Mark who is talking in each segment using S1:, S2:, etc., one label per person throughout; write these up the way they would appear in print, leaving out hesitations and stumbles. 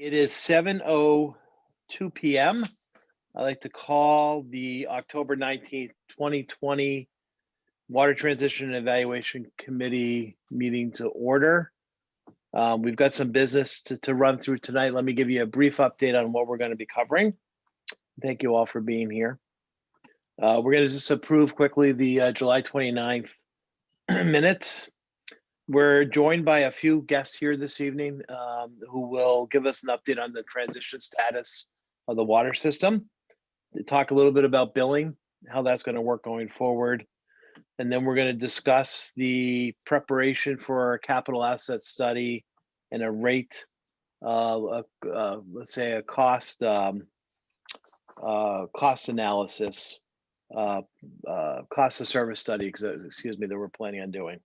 S1: It is 7:02 p.m. I'd like to call the October 19th, 2020 Water Transition and Evaluation Committee meeting to order. We've got some business to run through tonight. Let me give you a brief update on what we're going to be covering. Thank you all for being here. We're going to just approve quickly the July 29th minutes. We're joined by a few guests here this evening who will give us an update on the transition status of the water system. To talk a little bit about billing, how that's going to work going forward. And then we're going to discuss the preparation for our capital asset study and a rate, let's say a cost analysis, cost of service study, excuse me, that we're planning on doing.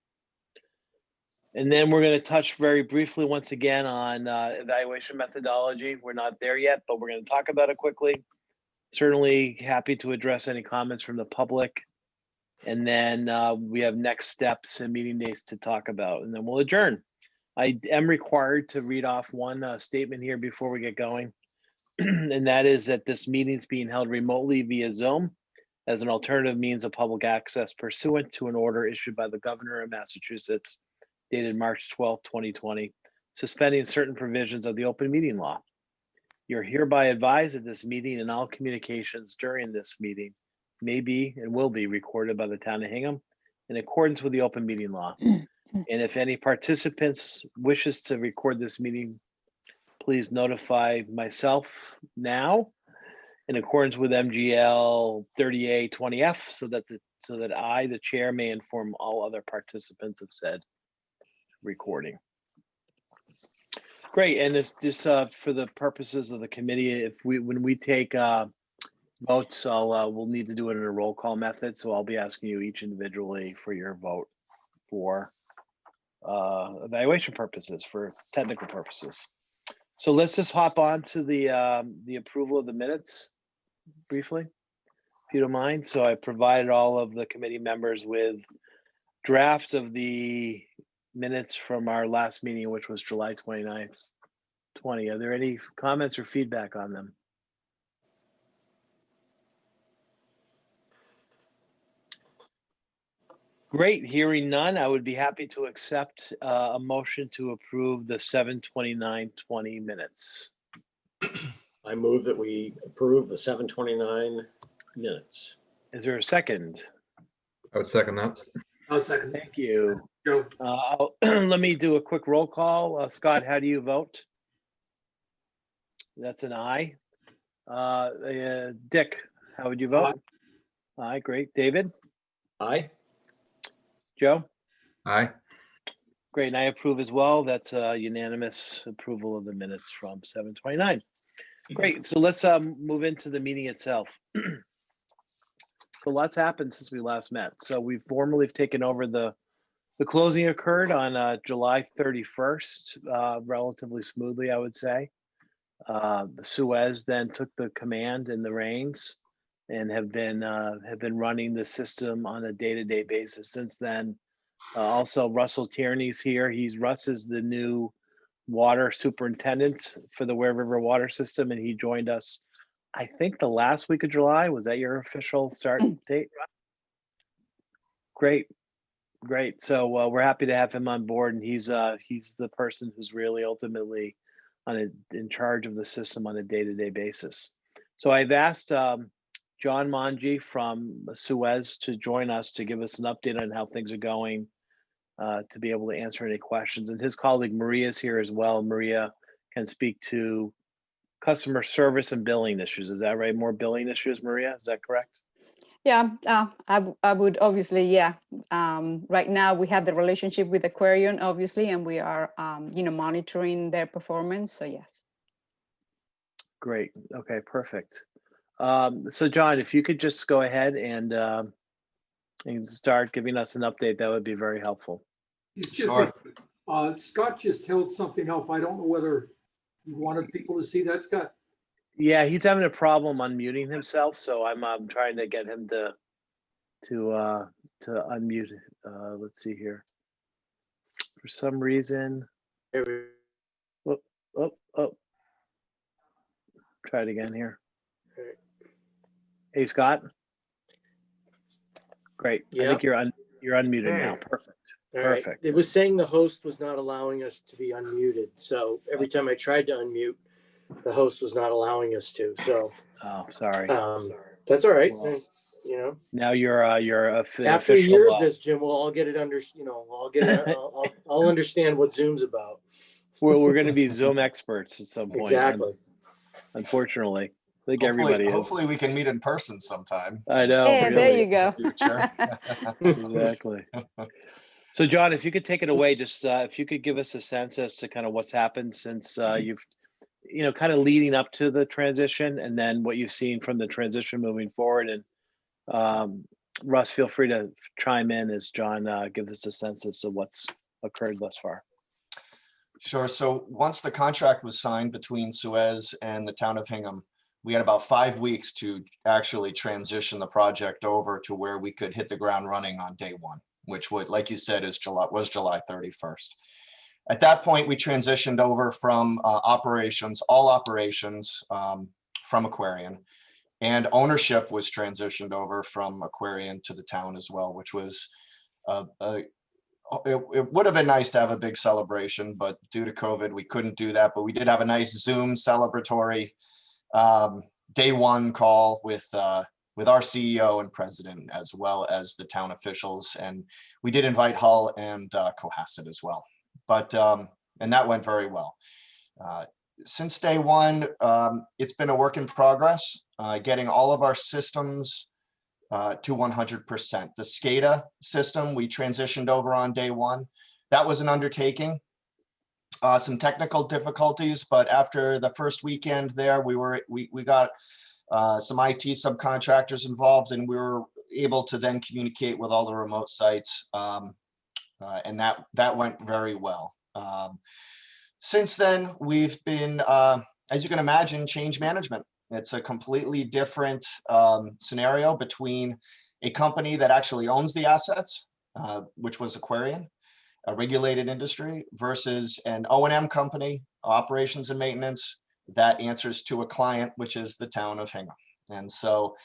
S1: And then we're going to touch very briefly once again on evaluation methodology. We're not there yet, but we're going to talk about it quickly. Certainly happy to address any comments from the public. And then we have next steps and meeting days to talk about, and then we'll adjourn. I am required to read off one statement here before we get going. And that is that this meeting is being held remotely via Zoom as an alternative means of public access pursuant to an order issued by the governor of Massachusetts dated March 12, 2020, suspending certain provisions of the open meeting law. You're hereby advised that this meeting and all communications during this meeting may be and will be recorded by the town of Hingham in accordance with the open meeting law. And if any participants wishes to record this meeting, please notify myself now in accordance with MGL 30A20F so that I, the chair, may inform all other participants of said recording. Great, and it's just for the purposes of the committee, when we take votes, we'll need to do it in a roll call method. So I'll be asking you each individually for your vote for evaluation purposes, for technical purposes. So let's just hop on to the approval of the minutes briefly, if you don't mind. So I provided all of the committee members with drafts of the minutes from our last meeting, which was July 29th, 20. Are there any comments or feedback on them? Great, hearing none, I would be happy to accept a motion to approve the 7/29/20 minutes.
S2: I move that we approve the 7/29 minutes.
S1: Is there a second?
S3: I would second that.
S4: I'll second.
S1: Thank you.
S4: Joe.
S1: Let me do a quick roll call. Scott, how do you vote? That's an aye. Dick, how would you vote? Aye, great. David?
S2: Aye.
S1: Joe?
S3: Aye.
S1: Great, and I approve as well. That's a unanimous approval of the minutes from 7/29. Great, so let's move into the meeting itself. So lots happened since we last met. So we've formally taken over the closing occurred on July 31st, relatively smoothly, I would say. Suez then took the command and the reins and have been running the system on a day-to-day basis since then. Also, Russell Tierney's here. Russ is the new water superintendent for the Ware River water system, and he joined us, I think, the last week of July. Was that your official start date? Great. So we're happy to have him on board, and he's the person who's really ultimately in charge of the system on a day-to-day basis. So I've asked John Manji from Suez to join us to give us an update on how things are going, to be able to answer any questions. And his colleague Maria is here as well. Maria can speak to customer service and billing issues. Is that right? More billing issues, Maria? Is that correct?
S5: Yeah, I would obviously, yeah. Right now we have the relationship with Aquarion, obviously, and we are, monitoring their performance. So yes.
S1: Great. Okay, perfect. So John, if you could just go ahead and start giving us an update, that would be very helpful.
S4: It's just Scott just held something up. I don't know whether you wanted people to see that, Scott.
S1: Yeah, he's having a problem unmuting himself, so I'm trying to get him to unmute. Let's see here. For some reason, oh, Try it again here.
S2: All right.
S1: Hey, Scott. Great. I
S2: Yeah.
S1: think you're unmuted now.
S2: Hey.
S1: Perfect.
S2: All right.
S1: Perfect.
S2: It was saying the host was not allowing us to be unmuted. So every time I tried to unmute, the host was not allowing us to. So
S1: Oh, sorry.
S2: that's all right.
S1: Well,
S2: You know,
S1: now you're
S2: after a
S1: official.
S2: year of this, Jim, we'll all get it under. You know, I'll get it. I'll understand what Zoom's about.
S1: we're going to be Zoom experts at some point.
S2: Exactly.
S1: Unfortunately, I think
S6: Hopefully,
S1: everybody is.
S6: hopefully we can meet in person sometime.
S1: I know.
S5: Yeah, there
S1: Really.
S5: you go.
S6: Future.
S1: Exactly. So, John, if you could take it away, just if you could give us a sense as to kind of what's happened since you've, kind of leading up to the transition, and then what you've seen from the transition moving forward. And Russ, feel free to chime in as John gives us a sense as to what's occurred thus far.
S6: Sure. So once the contract was signed between Suez and the town of Hingham, we had about 5 weeks to actually transition the project over to where we could hit the ground running on day one, which would, like you said, was July 31st. At that point, we transitioned over from all operations from Aquarian, and ownership was transitioned over from Aquarian to the town as well, which was it would have been nice to have a big celebration, but due to COVID, we couldn't do that. But we did have a nice Zoom celebratory day one call with our CEO and president, as well as the town officials. And we did invite Hull and Cohasset as well. But and that went very well. Since day one, it's been a work in progress, getting all of our systems to 100%. The Scada system we transitioned over on day one. That was an undertaking. Some technical difficulties, but after the first weekend there, we got some IT subcontractors involved, and we were able to then communicate with all the remote sites, and that went very well. Since then, we've been, as you can imagine, change management. It's a completely different scenario between a company that actually owns the assets, which was Aquarian, a regulated industry, versus an O&M company, operations and maintenance, that answers to a client, which is the town of Hingham. And so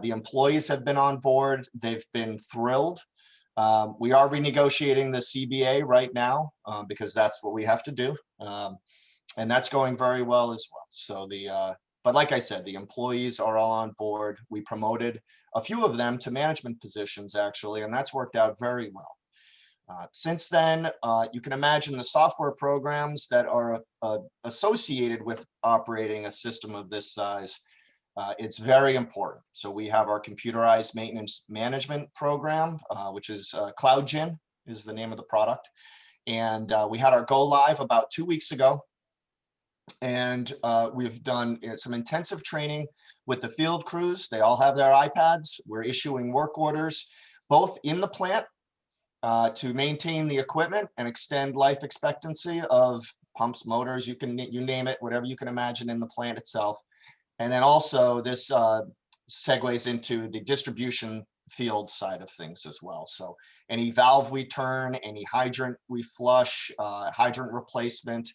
S6: the employees have been on board. They've been thrilled. We are renegotiating the CBA right now because that's what we have to do. And that's going very well as well. So but like I said, the employees are all on board. We promoted a few of them to management positions, actually, and that's worked out very well. Since then, you can imagine the software programs that are associated with operating a system of this size. It's very important. So we have our computerized maintenance management program, which is CloudGen is the name of the product. And we had our go live about 2 weeks ago. And we've done some intensive training with the field crews. They all have their iPads. We're issuing work orders, both in the plant to maintain the equipment and extend life expectancy of pumps, motors, you name it, whatever you can imagine in the plant itself. And then also this segues into the distribution field side of things as well. So any valve we turn, any hydrant we flush, hydrant replacement,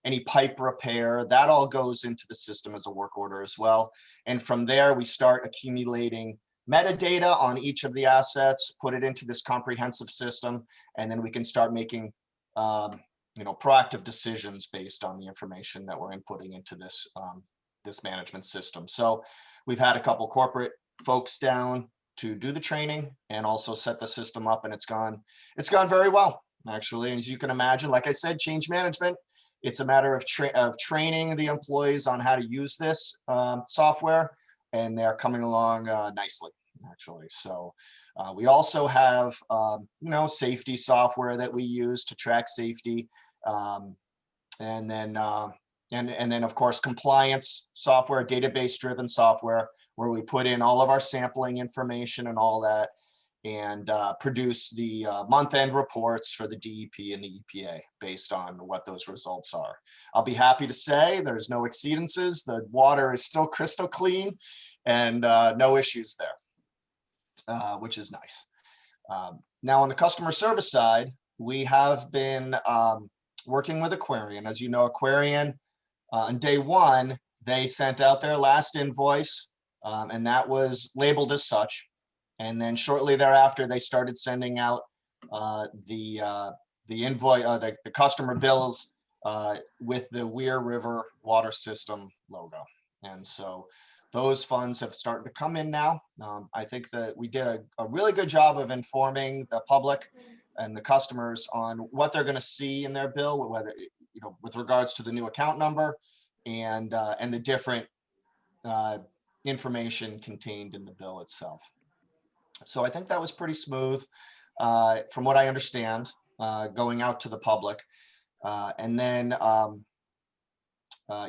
S6: any pipe repair, that all goes into the system as a work order as well. And from there, we start accumulating metadata on each of the assets, put it into this comprehensive system, and then we can start making proactive decisions based on the information that we're inputting into this this management system. So we've had a couple corporate folks down to do the training and also set the system up, and it's gone very well, actually. And as you can imagine, like I said, change management, it's a matter of training the employees on how to use this software, and they're coming along nicely, actually. So we also have safety software that we use to track safety, and then of course compliance software, database driven software, where we put in all of our sampling information and all that, and produce the month-end reports for the DEP and the EPA based on what those results are. I'll be happy to say there's no exceedances. The water is still crystal clean, and no issues there, which is nice. Now on the customer service side, we have been working with Aquarian. As you know, Aquarian on day one they sent out their last invoice, and that was labeled as such. And then shortly thereafter, they started sending out the invoice, the customer bills with the Weir River Water System logo. And so those funds have started to come in now. I think that we did a really good job of informing the public and the customers on what they're going to see in their bill, whether, you know, with regards to the new account number and the different information contained in the bill itself. So I think that was pretty smooth, from what I understand, going out to the public. And then,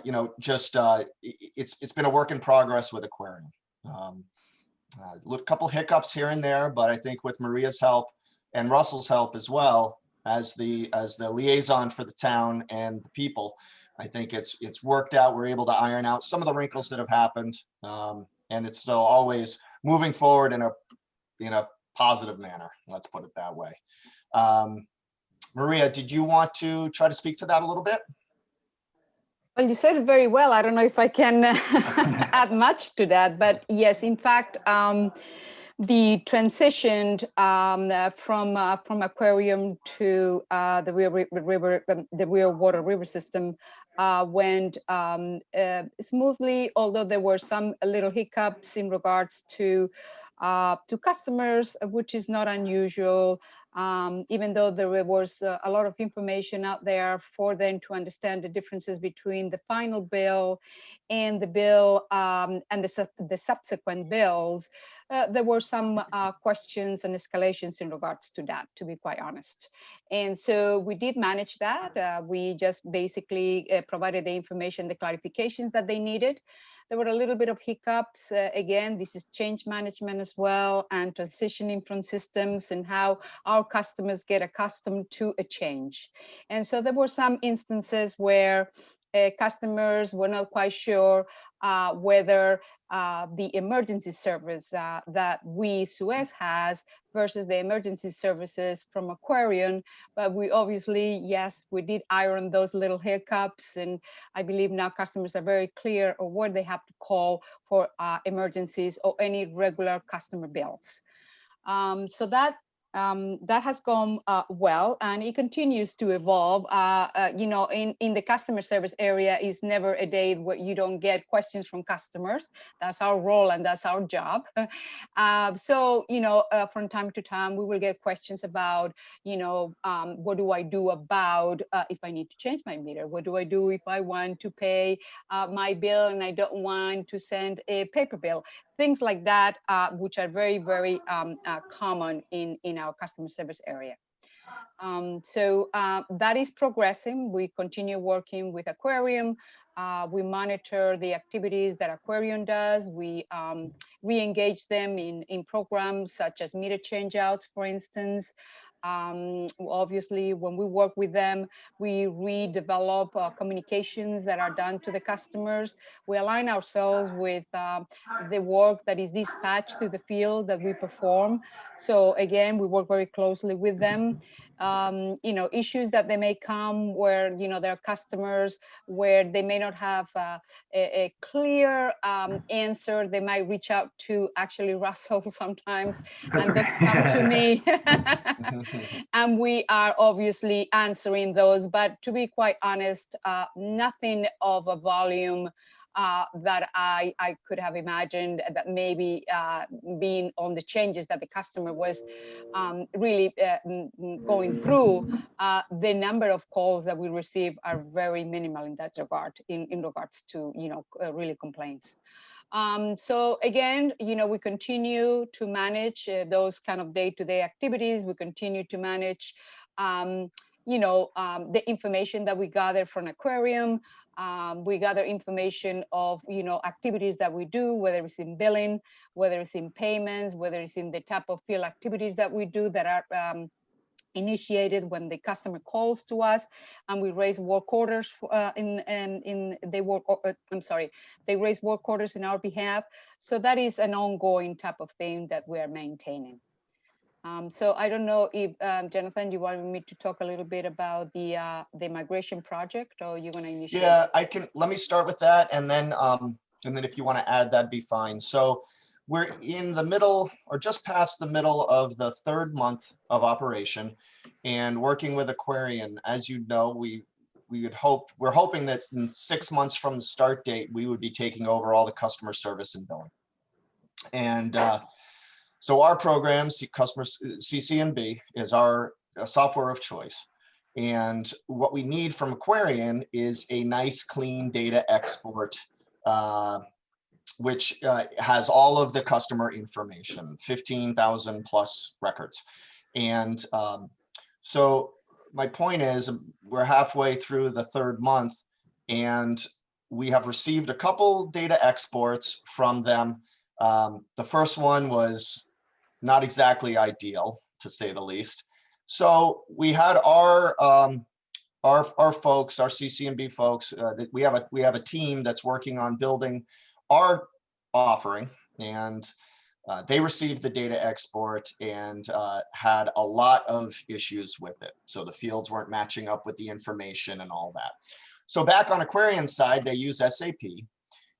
S6: you know, just it's been a work in progress with Aquarium. A couple hiccups here and there, but I think with Maria's help and Russell's help as well as the liaison for the town and the people, I think it's worked out. We're able to iron out some of the wrinkles that have happened, and it's still always moving forward in a positive manner. Let's put it that way. Maria, did you want to try to speak to that a little bit?
S5: Well, you said it very well. I don't know if I can add much to that, but yes, in fact, the transition from aquarium to the Weir Water River System went smoothly, although there were some little hiccups in regards to customers, which is not unusual. Even though there was a lot of information out there for them to understand the differences between the final bill and the bill and the subsequent bills, there were some questions and escalations in regards to that, to be quite honest. And so we did manage that. We just basically provided the information, the clarifications that they needed. There were a little bit of hiccups. Again, this is change management as well, and transitioning from systems and how our customers get accustomed to a change. And so there were some instances where customers were not quite sure whether the emergency service that Suez has versus the emergency services from Aquarium. But we obviously, yes, we did iron those little hiccups. And I believe now customers are very clear on where they have to call for emergencies or any regular customer bills. So that has gone well, and it continues to evolve. You know, in the customer service area is never a day where you don't get questions from customers. That's our role and that's our job. So, you know, from time to time, we will get questions about, you know, what do I do about if I need to change my meter? What do I do if I want to pay my bill and I don't want to send a paper bill? Things like that, which are very, very common in our customer service area. So that is progressing. We continue working with Aquarium. We monitor the activities that Aquarium does. We re-engage them in programs such as meter changeouts, for instance. Obviously, when we work with them, we redevelop communications that are done to the customers. We align ourselves with the work that is dispatched to the field that we perform. So again, we work very closely with them. You know, issues that they may come where, you know, there are customers where they may not have a clear answer. They might reach out to actually Russell sometimes and they come to me. And we are obviously answering those, but to be quite honest, nothing of a volume that I could have imagined that maybe being on the changes that the customer was really going through. The number of calls that we receive are very minimal in that regard, in regards to, you know, really complaints. So again, you know, we continue to manage those kind of day-to-day activities. We continue to manage, you know, the information that we gather from Aquarium. We gather information of, you know, activities that we do, whether it's in billing, whether it's in payments, whether it's in the type of field activities that we do that are initiated when the customer calls to us, and we raise work orders they raise work orders in our behalf. So that is an ongoing type of thing that we are maintaining. So I don't know if Jonathan, you wanted me to talk a little bit about the migration project, or you're going to initiate?
S6: Yeah, I can. Let me start with that, and then if you want to add, that'd be fine. So we're in the middle, or just past the middle of the third month of operation, and working with Aquarian. As you know, we're hoping that in 6 months from the start date, we would be taking over all the customer service and billing. And so our program, CCNB, is our software of choice. And what we need from Aquarian is a nice, clean data export, which has all of the customer information, 15,000 plus records. And so my point is, we're halfway through the third month, and we have received a couple data exports from them. The first one was not exactly ideal, to say the least. So we had our folks, our CCNB folks, that we have a team that's working on building our offering, and they received the data export and had a lot of issues with it. So the fields weren't matching up with the information and all that. So back on Aquarian's side, they use SAP.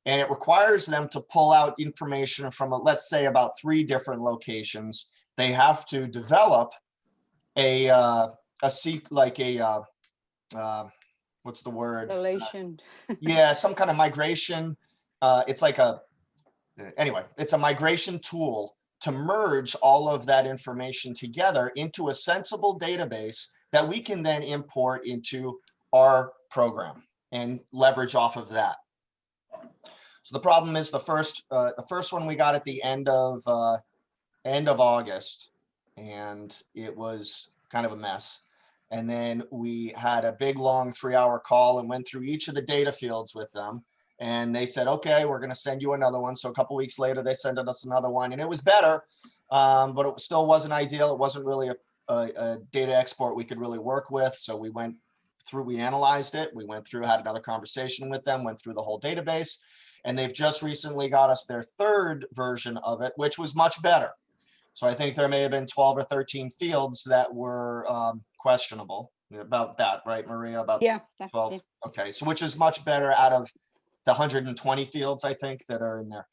S6: And it requires them to pull out information from, let's say, about 3 different locations. They have to develop what's the word?
S5: Relation.
S6: Yeah, some kind of migration. It's like it's a migration tool to merge all of that information together into a sensible database that we can then import into our program and leverage off of that. So the problem is the first one we got at the end of August, and it was kind of a mess. And then we had a big long 3-hour call and went through each of the data fields with them. And they said, okay, we're going to send you another one. So a couple weeks later, they sent us another one, and it was better, but it still wasn't ideal. It wasn't really a data export we could really work with. So we went through, we analyzed it. We went through, had another conversation with them, went through the whole database. And they've just recently got us their third version of it, which was much better. So I think there may have been 12 or 13 fields that were questionable about that, right, Maria? About 12. Yeah. Okay, so which is much better out of the 120 fields, I think, that are in there.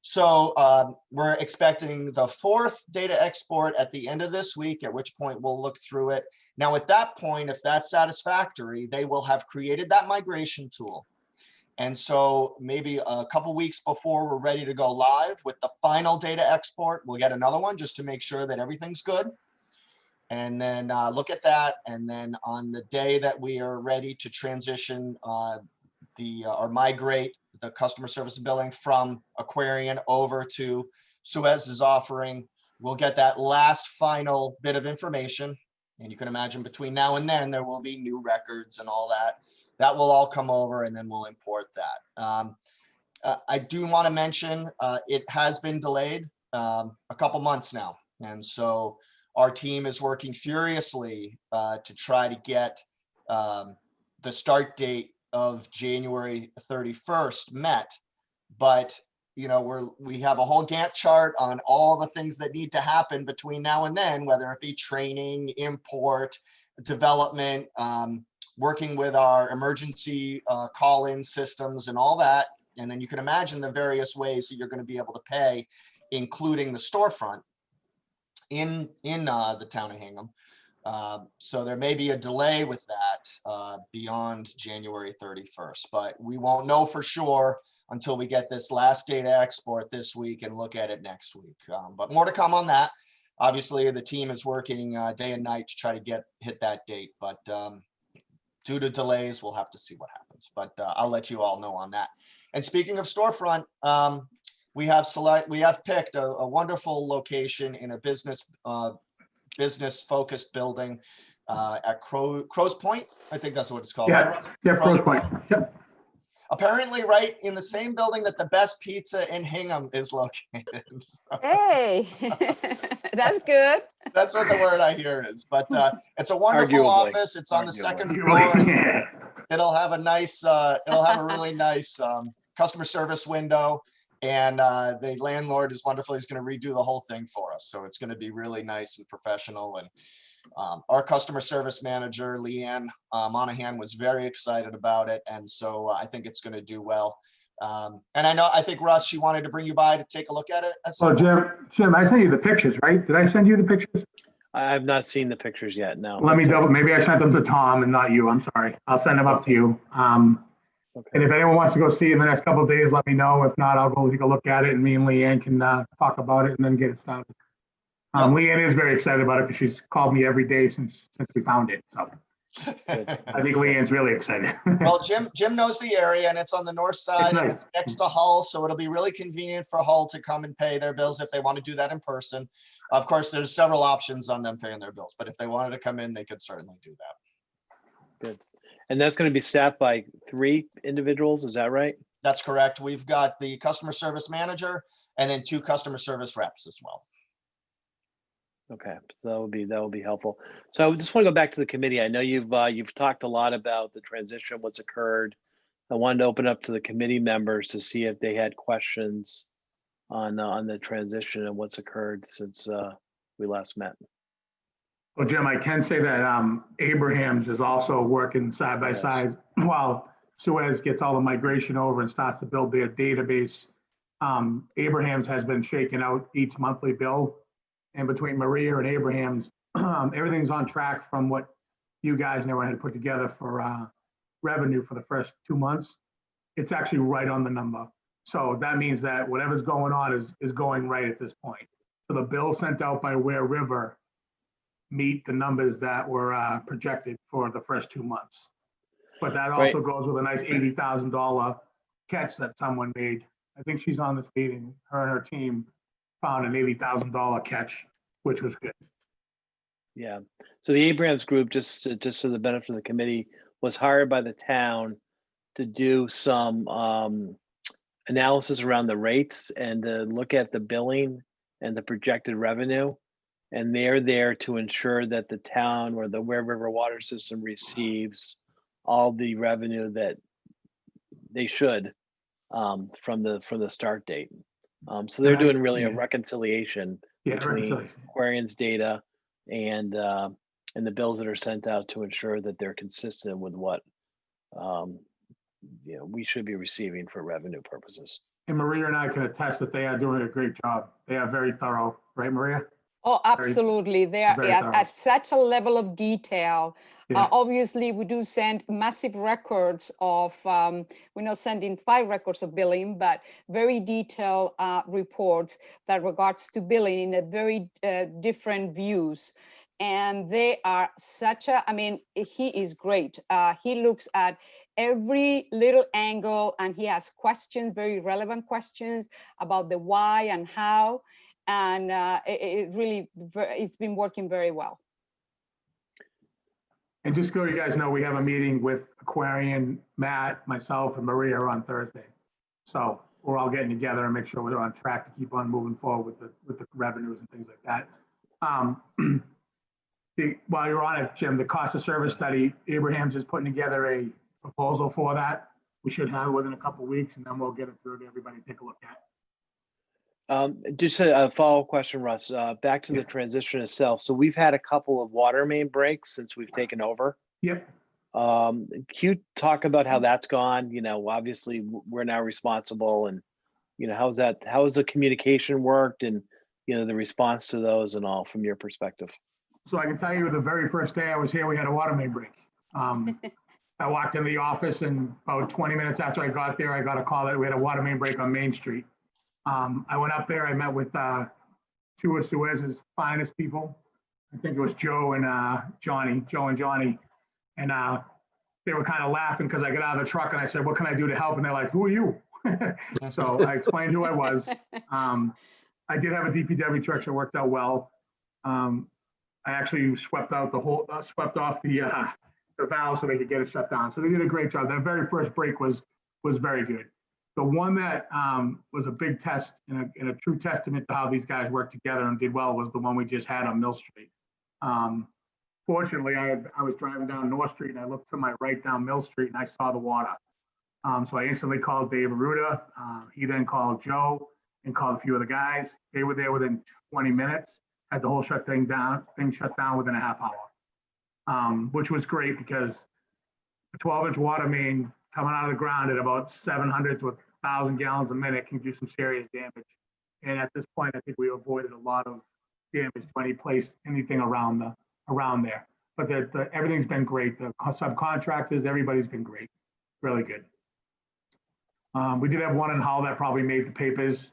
S6: So we're expecting the 4th data export at the end of this week, at which point we'll look through it. Now, at that point, if that's satisfactory, they will have created that migration tool. And so maybe a couple weeks before we're ready to go live with the final data export, we'll get another one just to make sure that everything's good. And then look at that. And then on the day that we are ready to transition or migrate the customer service and billing from Aquarian over to Suez's offering, we'll get that last final bit of information. And you can imagine between now and then, there will be new records and all that. That will all come over, and then we'll import that. I do want to mention it has been delayed a couple months now. And so our team is working furiously to try to get the start date of January 31st met. But we have a whole Gantt chart on all the things that need to happen between now and then, whether it be training, import, development, working with our emergency call-in systems and all that. And then you can imagine the various ways that you're going to be able to pay, including the storefront in the town of Hingham. So there may be a delay with that beyond January 31st, but we won't know for sure until we get this last data export this week and look at it next week. But more to come on that. Obviously, the team is working day and night to try to hit that date, but due to delays, we'll have to see what happens. But I'll let you all know on that. And speaking of storefront, we have picked a wonderful location in a business-focused building at Crow's Point. I think that's what it's called.
S7: Yeah, Crow's Point. Yep.
S6: Apparently right in the same building that the best pizza in Hingham is located. So,
S5: hey, that's good.
S6: That's what the word I hear is. But it's a wonderful
S1: Arguably.
S6: office. It's on the second floor. It'll have a nice, it'll have a really nice customer service window. And the landlord is wonderful. He's going to redo the whole thing for us. So it's going to be really nice and professional. And our customer service manager, Leanne Monahan, was very excited about it. And so I think it's going to do well. And I think Russ, she wanted to bring you by to take a look at it.
S7: Oh, Jim, I sent you the pictures, right? Did I send you the pictures?
S1: I have not seen the pictures yet, no.
S7: Let me double, maybe I sent them to Tom and not you. I'm sorry. I'll send them up to you. And
S1: Okay.
S7: if anyone wants to go see it in the next couple of days, let me know. If not, I'll go take a look at it and me and Leanne can talk about it and then get it started. Leanne is very excited about it because she's called me every day since we found it. So I think Leanne's really excited.
S6: Well, Jim knows the area and it's on the north side.
S7: nice.
S6: And it's next to Hull, so it'll be really convenient for Hull to come and pay their bills if they want to do that in person. Of course, there's several options on them paying their bills, but if they wanted to come in, they could certainly do that.
S1: Good. And that's going to be staffed by 3 individuals, is that right?
S6: That's correct. We've got the customer service manager and then 2 customer service reps as well.
S1: Okay, so that will be helpful. So I just want to go back to the committee. I know you've talked a lot about the transition, what's occurred. I wanted to open up to the committee members to see if they had questions on the transition and what's occurred since we last met.
S7: Well, Jim, I can say that Abrahams is also working side by side while Suez gets all the migration over and starts to build their database. Abrahams has been shaking out each monthly bill. And between Maria and Abrahams, everything's on track from what you guys and everyone had put together for revenue for the first 2 months. It's actually right on the number. So that means that whatever's going on is going right at this point. So the bill sent out by Ware River meet the numbers that were projected for the first 2 months. But that also goes with a nice $80,000 catch that someone made. I think she's on this meeting. Her and her team found an $80,000 catch, which was good.
S1: Yeah. So the Abrahams group, just for the benefit of the committee, was hired by the town to do some analysis around the rates and to look at the billing and the projected revenue. And they're there to ensure that the town or the Ware River water system receives all the revenue that they should from the start date. So they're doing really a reconciliation between Aquarian's data and the bills that are sent out to ensure that they're consistent with what we should be receiving for revenue purposes.
S7: And Maria and I can attest that they are doing a great job. They are very thorough, right, Maria?
S5: Oh, absolutely. They are at such a level of detail. Obviously, we do send massive records of, we're not sending 5 records of billing, but very detailed reports that regards to billing in a very different views. And they are he is great. He looks at every little angle and he has questions, very relevant questions about the why and how. And it's been working very well.
S7: And just so you guys know, we have a meeting with Aquarian, Matt, myself, and Maria on Thursday. So we're all getting together and make sure we're on track to keep on moving forward with the revenues and things like that. While you're on it, Jim, the cost of service study, Abrahams is putting together a proposal for that. We should have it within a couple of weeks, and then we'll get it through to everybody to take a look at.
S1: Just a follow-up question, Russ, back to the transition itself. So we've had a couple of water main breaks since we've taken over.
S7: Yep.
S1: Can you talk about how that's gone? Obviously we're now responsible, and how has the communication worked, and the response to those and all from your perspective?
S7: So I can tell you the very first day I was here, we had a water main break. I walked in the office and about 20 minutes after I got there, I got a call that we had a water main break on Main Street. I went up there, I met with 2 of Suez's finest people. I think it was Joe and Johnny. And they were kind of laughing because I got out of the truck and I said, "What can I do to help?" And they're like, "Who are you?" So I explained who I was. I did have a DPW truck that worked out well. I actually swept off the valve so they could get it shut down. So they did a great job. That very first break was very good. The one that was a big test and a true testament to how these guys worked together and did well was the one we just had on Mill Street. Fortunately, I was driving down North Street and I looked to my right down Mill Street and I saw the water. So I instantly called Dave Aruda. He then called Joe and called a few of the guys. They were there within 20 minutes, had the whole thing shut down within a half hour, which was great because a 12-inch water main coming out of the ground at about 700 to 1,000 gallons a minute can do some serious damage. And at this point, I think we avoided a lot of damage when he placed anything around there. But everything's been great. The subcontractors, everybody's been great, really good. We did have one in Hull that probably made the papers.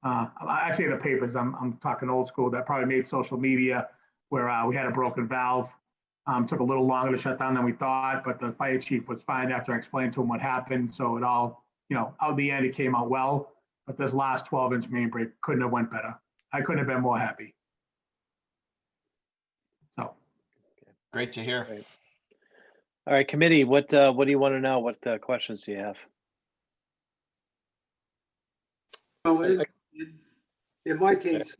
S7: I say the papers, I'm talking old school, that probably made social media where we had a broken valve. Took a little longer to shut down than we thought, but the fire chief was fine after I explained to him what happened. So it all, out the end, it came out well. But this last 12-inch main break couldn't have went better. I couldn't have been more happy. So.
S6: Great to hear.
S1: Great. All right, committee, what do you want to know? What questions do you have?
S4: Well, in my case,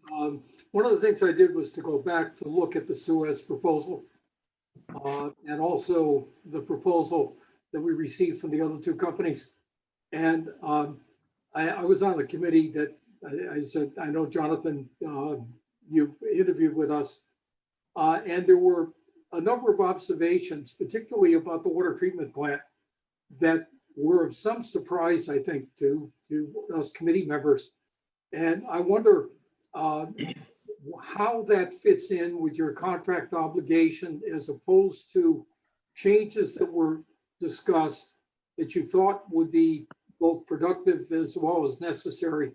S4: one of the things I did was to go back to look at the Suez proposal and also the proposal that we received from the other two companies. And I was on the committee that I said, I know Jonathan, you interviewed with us, and there were a number of observations, particularly about the water treatment plant, that were of some surprise, I think, to us committee members. And I wonder how that fits in with your contract obligation as opposed to changes that were discussed that you thought would be both productive as well as necessary.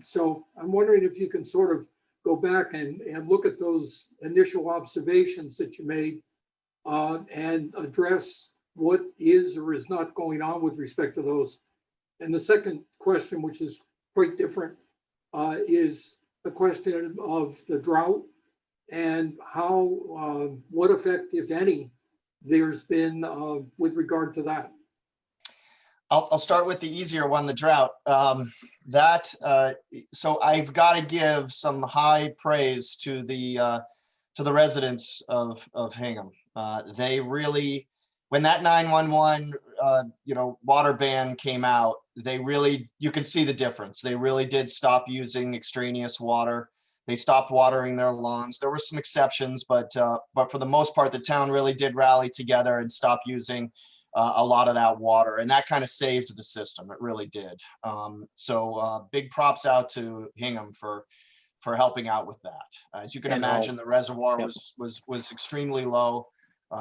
S4: So I'm wondering if you can sort of go back and look at those initial observations that you made and address what is or is not going on with respect to those. And the second question, which is quite different, is the question of the drought and how, what effect, if any, there's been with regard to that.
S6: I'll start with the easier one, the drought. So I've got to give some high praise to the residents of Hingham. They really, when that 911 water ban came out, they really, you can see the difference. They really did stop using extraneous water. They stopped watering their lawns. There were some exceptions, but for the most part, the town really did rally together and stop using a lot of that water, and that kind of saved the system. It really did. So big props out to Hingham for helping out with that. As you can imagine, the reservoir was extremely low.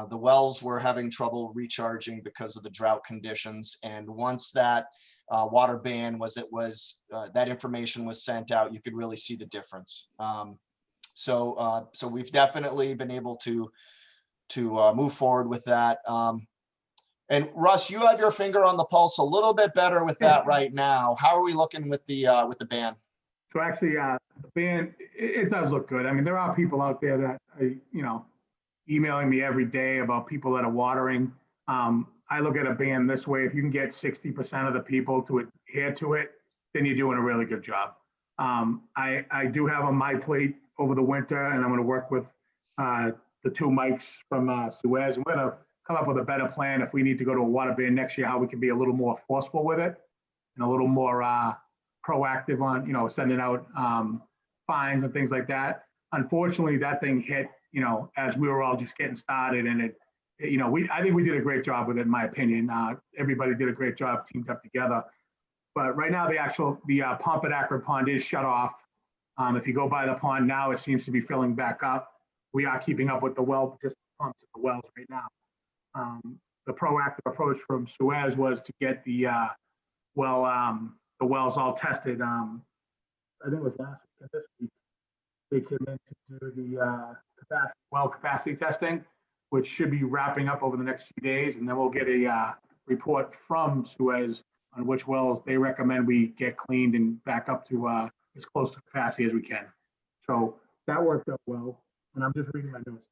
S6: The wells were having trouble recharging because of the drought conditions, and once that water ban that information was sent out, you could really see the difference. So we've definitely been able to move forward with that. And Russ, you have your finger on the pulse a little bit better with that right now. How are we looking with the ban?
S7: So actually, the ban, it does look good. I mean, there are people out there that are, emailing me every day about people that are watering. I look at a ban this way: if you can get 60% of the people to adhere to it, then you're doing a really good job. I do have on my plate over the winter, and I'm going to work with the two mics from Suez. We're going to come up with a better plan if we need to go to a water ban next year, how we can be a little more forceful with it and a little more proactive on, sending out fines and things like that. Unfortunately, that thing hit, as we were all just getting started, and I think we did a great job with it, in my opinion. Everybody did a great job, teamed up together. But right now, the pump at Acrid Pond is shut off. If you go by the pond now, it seems to be filling back up. We are keeping up with the well, just pumps at the wells right now. The proactive approach from Suez was to get the wells all tested. I think it was last week, this week, they came in to do the capacity testing, which should be wrapping up over the next few days, and then we'll get a report from Suez on which wells they recommend we get cleaned and back up to as close to capacity as we can. So that worked out well, and I'm just reading my notes.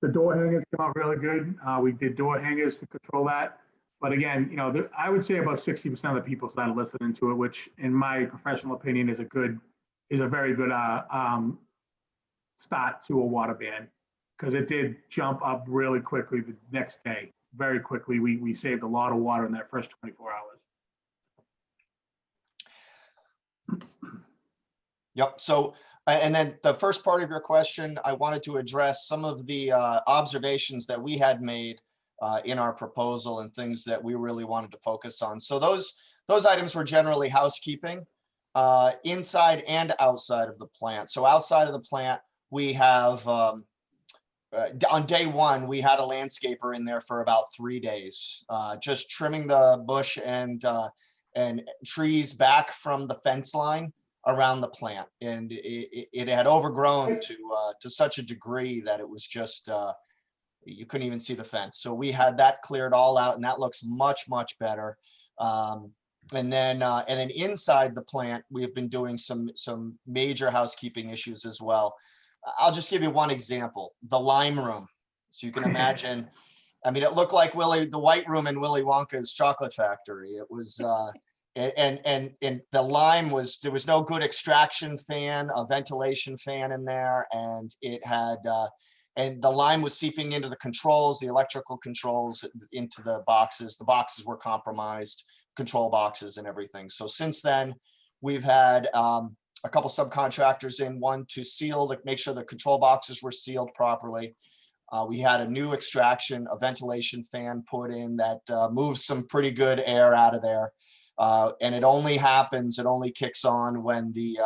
S7: The door hangers came out really good. We did door hangers to control that. But again, I would say about 60% of the people started listening to it, which in my professional opinion is a very good start to a water ban, because it did jump up really quickly the next day. very quickly. We saved a lot of water in that first 24 hours.
S6: Yep. So, and then the first part of your question, I wanted to address some of the observations that we had made in our proposal and things that we really wanted to focus on. So those items were generally housekeeping inside and outside of the plant. So outside of the plant, we have on day one, we had a landscaper in there for about 3 days, just trimming the bush and trees back from the fence line around the plant, and it had overgrown to such a degree that it was just you couldn't even see the fence. So we had that cleared all out, and that looks much better. And then inside the plant, we have been doing some major housekeeping issues as well. I'll just give you one example: the lime room. So you can imagine. I mean, it looked like the White Room in Willy Wonka's chocolate factory. It was. And the lime there was no good extraction fan, a ventilation fan in there, and it had and the lime was seeping into the controls, the electrical controls into the boxes. The boxes were compromised, control boxes and everything. So since then, we've had a couple subcontractors in, one to seal, make sure the control boxes were sealed properly. We had a new extraction, a ventilation fan put in that moves some pretty good air out of there. And it only kicks on when the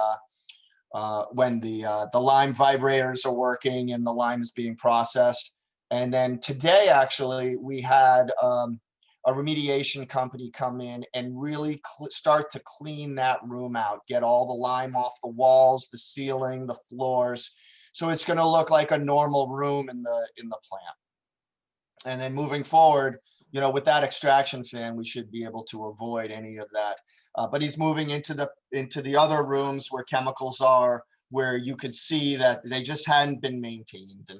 S6: lime vibrators are working and the lime is being processed. And then today, actually, we had a remediation company come in and really start to clean that room out, get all the lime off the walls, the ceiling, the floors. So it's going to look like a normal room in the plant. And then moving forward, you know, with that extraction fan, we should be able to avoid any of that. But he's moving into the other rooms where chemicals are, where you could see that they just hadn't been maintained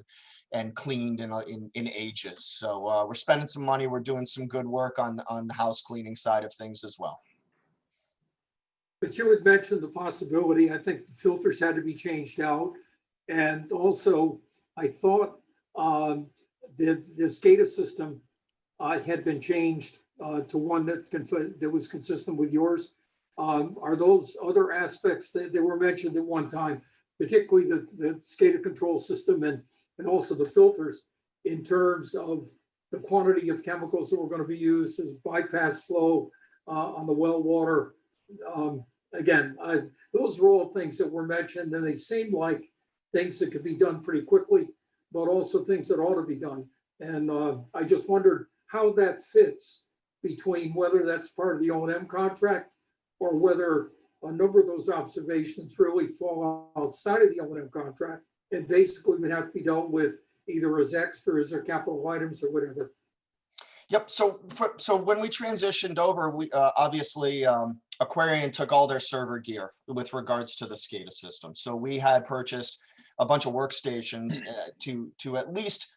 S6: and cleaned in ages. So we're spending some money. We're doing some good work on the house cleaning side of things as well.
S4: But you had mentioned the possibility, I think the filters had to be changed out. And also, I thought the SCADA system had been changed to one that was consistent with yours. Are those other aspects that were mentioned at one time, particularly the SCADA control system and also the filters, in terms of the quantity of chemicals that were going to be used as bypass flow on the well water? Again, those were all things that were mentioned, and they seem like things that could be done pretty quickly, but also things that ought to be done. And I just wondered how that fits between whether that's part of the O&M contract or whether a number of those observations really fall outside of the O&M contract and basically would have to be dealt with either as extras or capital items or whatever.
S6: Yep. So when we transitioned over, we obviously Aquarian took all their server gear with regards to the SCADA system. So we had purchased a bunch of workstations to at least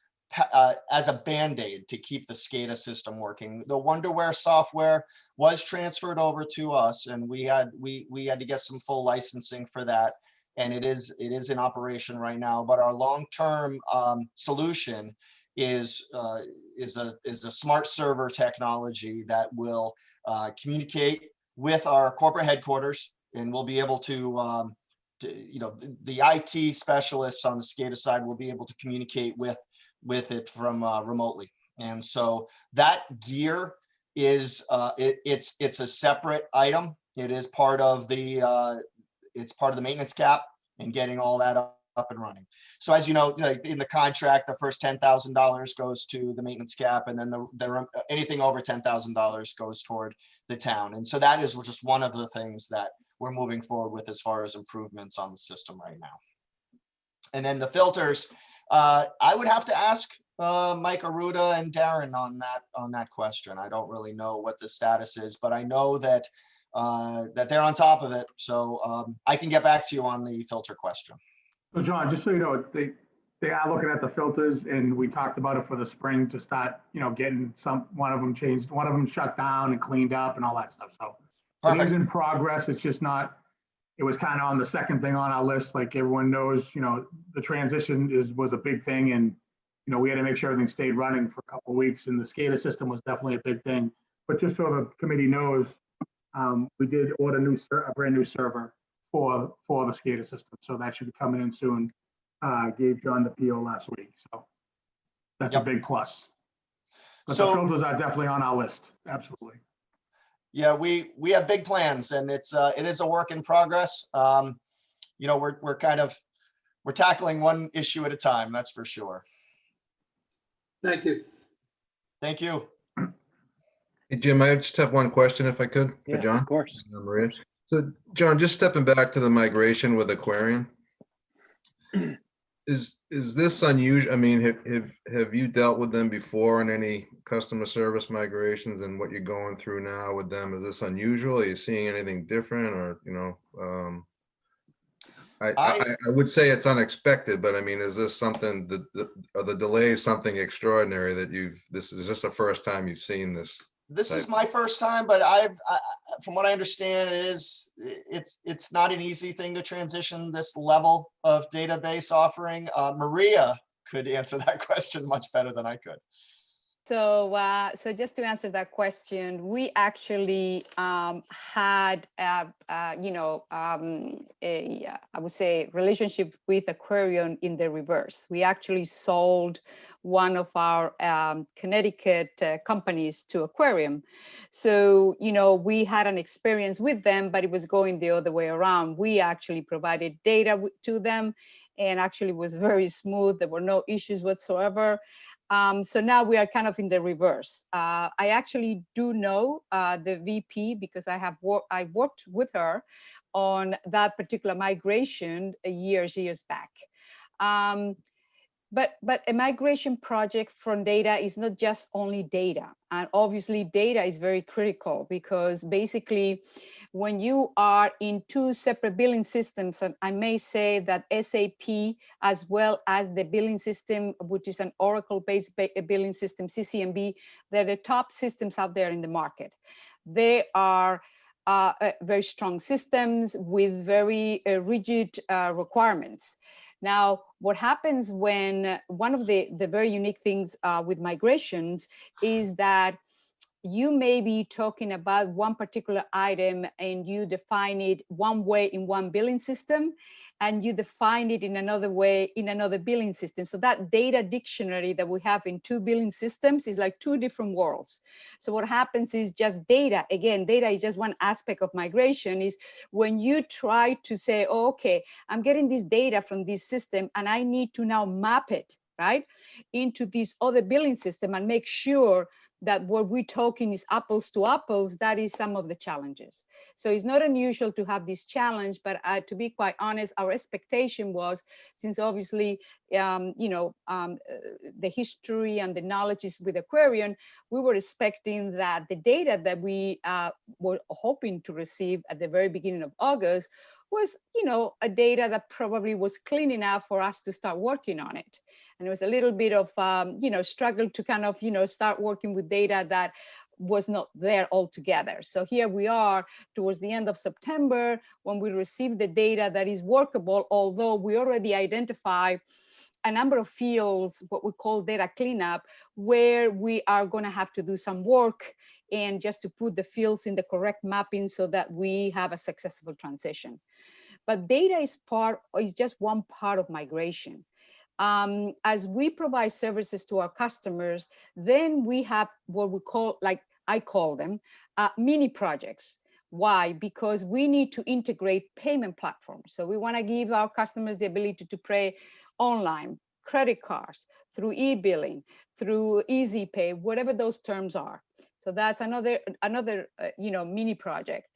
S6: as a band-aid to keep the SCADA system working. The Wonderware software was transferred over to us, and we had to get some full licensing for that, and it is in operation right now. But our long-term solution is a smart server technology that will communicate with our corporate headquarters, and we'll be able to the IT specialists on the SCADA side will be able to communicate with it from remotely. And so that gear is it's a separate item. It is part of the maintenance cap and getting all that up and running. So as you know, in the contract, the first $10,000 goes to the maintenance cap, and then anything over $10,000 goes toward the town. And so that is just one of the things that we're moving forward with as far as improvements on the system right now. And then the filters, I would have to ask Mike Aruda and Darren on that question. I don't really know what the status is, but I know that they're on top of it. So I can get back to you on the filter question.
S7: So John, just so you know, they are looking at the filters, and we talked about it for the spring to start, getting one of them changed, one of them shut down and cleaned up and all that stuff. So it is in progress. It's just not, it was kind of on the second thing on our list. Like everyone knows, the transition was a big thing, and, we had to make sure everything stayed running for a couple of weeks, and the SCADA system was definitely a big thing. But just so the committee knows, we did order a brand new server for the SCADA system, so that should be coming in soon. Gave John the PO last week, so that's a big plus. But the
S6: So,
S7: filters are definitely on our list, absolutely.
S6: yeah, we have big plans, and it is a work in progress. We're tackling one issue at a time, that's for sure.
S4: Thank you.
S6: Thank you.
S3: Hey, Jim, I just have one question if I could for
S1: Yeah,
S3: John.
S1: of course.
S3: Maria. So John, just stepping back to the migration with Aquarian. Is this unusual? I mean, have you dealt with them before on any customer service migrations, and what you're going through now with them? Is this unusual? Are you seeing anything different, or I would say it's unexpected, but I mean, is this something are the delays something extraordinary that is this the first time you've seen this?
S6: This is my first time, but from what I understand, it's not an easy thing to transition this level of database offering. Maria could answer that question much better than I could.
S5: So, so just to answer that question, we actually had, I would say, relationship with Aquarian in the reverse. We actually sold one of our Connecticut companies to Aquarium. So, we had an experience with them, but it was going the other way around. We actually provided data to them, and actually was very smooth. There were no issues whatsoever. So now we are kind of in the reverse. I actually do know the VP because I worked with her on that particular migration years back. But a migration project from data is not just only data. And obviously data is very critical, because basically when you are in two separate billing systems, and I may say that SAP, as well as the billing system, which is an Oracle-based billing system, CCMB, they're the top systems out there in the market. They are very strong systems with very rigid requirements. Now, what happens when one of the very unique things with migrations is that you may be talking about one particular item and you define it one way in one billing system, and you define it in another way in another billing system. So that data dictionary that we have in two billing systems is like two different worlds. So what happens is just data, again, data is just one aspect of migration, is when you try to say, oh, okay, I'm getting this data from this system and I need to now map it, right, into this other billing system and make sure that what we're talking is apples to apples. That is some of the challenges. So it's not unusual to have this challenge, but to be quite honest, our expectation was, since obviously, the history and the knowledge is with Aquarian, we were expecting that the data that we were hoping to receive at the very beginning of August was, a data that probably was clean enough for us to start working on it. And it was a little bit of, struggle to kind of, start working with data that was not there altogether. So here we are towards the end of September when we received the data that is workable, although we already identify a number of fields, what we call data cleanup, where we are going to have to do some work and just to put the fields in the correct mapping so that we have a successful transition. But data is just one part of migration. As we provide services to our customers, then we have what we call, like I call them, mini projects. Why? Because we need to integrate payment platforms. So we want to give our customers the ability to pay online, credit cards, through e-billing, through easy pay, whatever those terms are. So that's another mini project.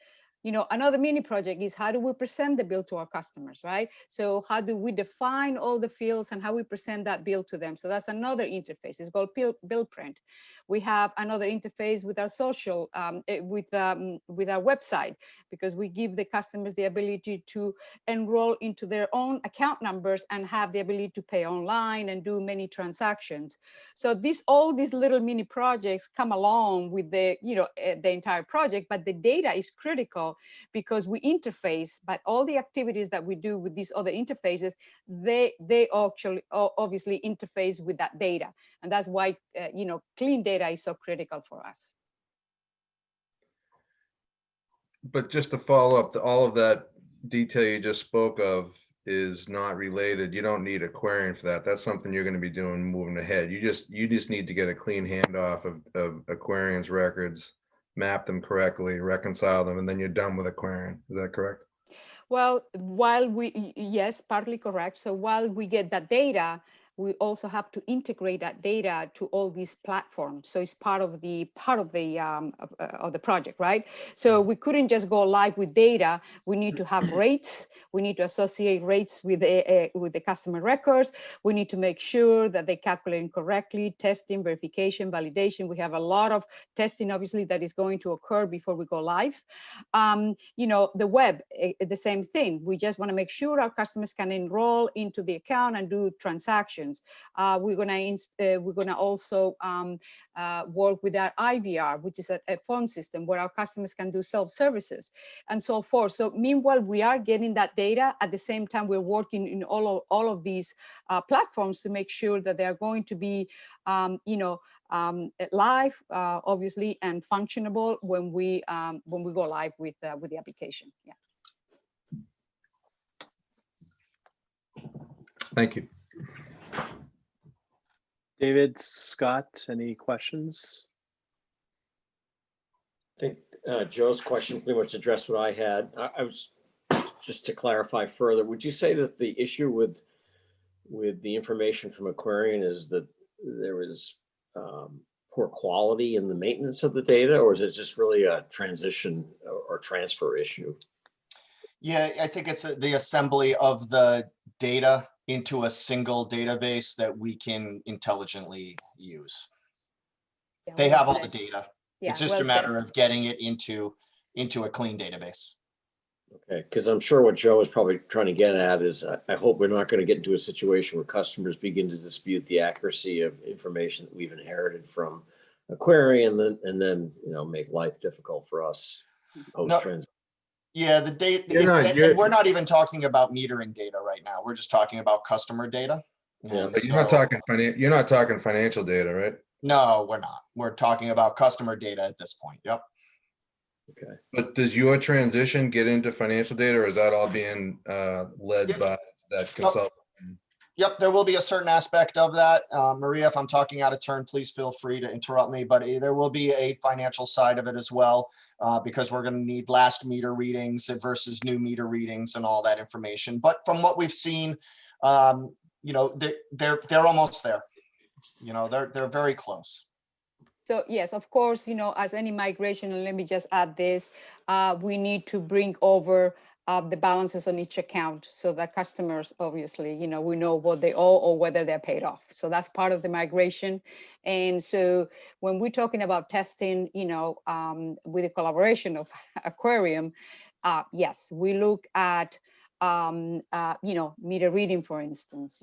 S5: Another mini project is, how do we present the bill to our customers, right? So how do we define all the fields and how we present that bill to them? So that's another interface. It's called bill print. We have another interface with our social, with our website, because we give the customers the ability to enroll into their own account numbers and have the ability to pay online and do many transactions. So all these little mini projects come along with the entire project, but the data is critical because we interface, but all the activities that we do with these other interfaces, they actually obviously interface with that data. And that's why, clean data is so critical for us.
S3: But just to follow up, all of that detail you just spoke of is not related. You don't need a querying for that. That's something you're going to be doing moving ahead. You just need to get a clean handoff of Aquarian's records, map them correctly, reconcile them, and then you're done with Aquarian. Is that correct?
S5: Well, yes, partly correct. So while we get that data, we also have to integrate that data to all these platforms. So it's part of the project, right? So we couldn't just go live with data. We need to have rates. We need to associate rates with the customer records. We need to make sure that they calculate correctly, testing, verification, validation. We have a lot of testing, obviously, that is going to occur before we go live. The web, the same thing. We just want to make sure our customers can enroll into the account and do transactions. We're gonna also work with our IVR, which is a phone system where our customers can do self-services and so forth. So meanwhile, we are getting that data. At the same time, we're working in all of these platforms to make sure that they are going to be, live, obviously, and functionable when we go live with the application. Yeah.
S3: Thank you.
S1: David, Scott, any questions?
S8: I think Joe's question pretty much addressed what I had. I was just to clarify further. Would you say that the issue with the information from Aquarian is that there is poor quality in the maintenance of the data, or is it just really a transition or transfer issue?
S6: Yeah, I think it's the assembly of the data into a single database that we can intelligently use.
S5: Yeah,
S6: They
S5: well
S6: have all the
S5: said.
S6: data.
S5: Yeah,
S6: It's just
S5: well
S6: a matter
S5: said.
S6: of getting it into a clean database.
S8: Okay, because I'm sure what Joe is probably trying to get at is I hope we're not going to get into a situation where customers begin to dispute the accuracy of information that we've inherited from Aquarian and then make life difficult for us post-transaction.
S6: Yeah, the data, and we're not even talking about metering data right now. We're just talking about customer data.
S8: Yeah.
S3: But you're not talking financial data, right?
S6: No, we're not. We're talking about customer data at this point. Yep.
S8: Okay.
S3: But does your transition get into financial data, or is that all being led by that consultant?
S6: Yep, there will be a certain aspect of that. Maria, if I'm talking out of turn, please feel free to interrupt me, but there will be a financial side of it as well, because we're going to need last meter readings versus new meter readings and all that information. But from what we've seen, they're almost there. They're very close.
S5: So yes, of course, as any migration, and let me just add this, we need to bring over the balances on each account so that customers, obviously, we know what they owe or whether they're paid off. So that's part of the migration. And so when we're talking about testing, with the collaboration of Aquarium, yes, we look at meter reading, for instance.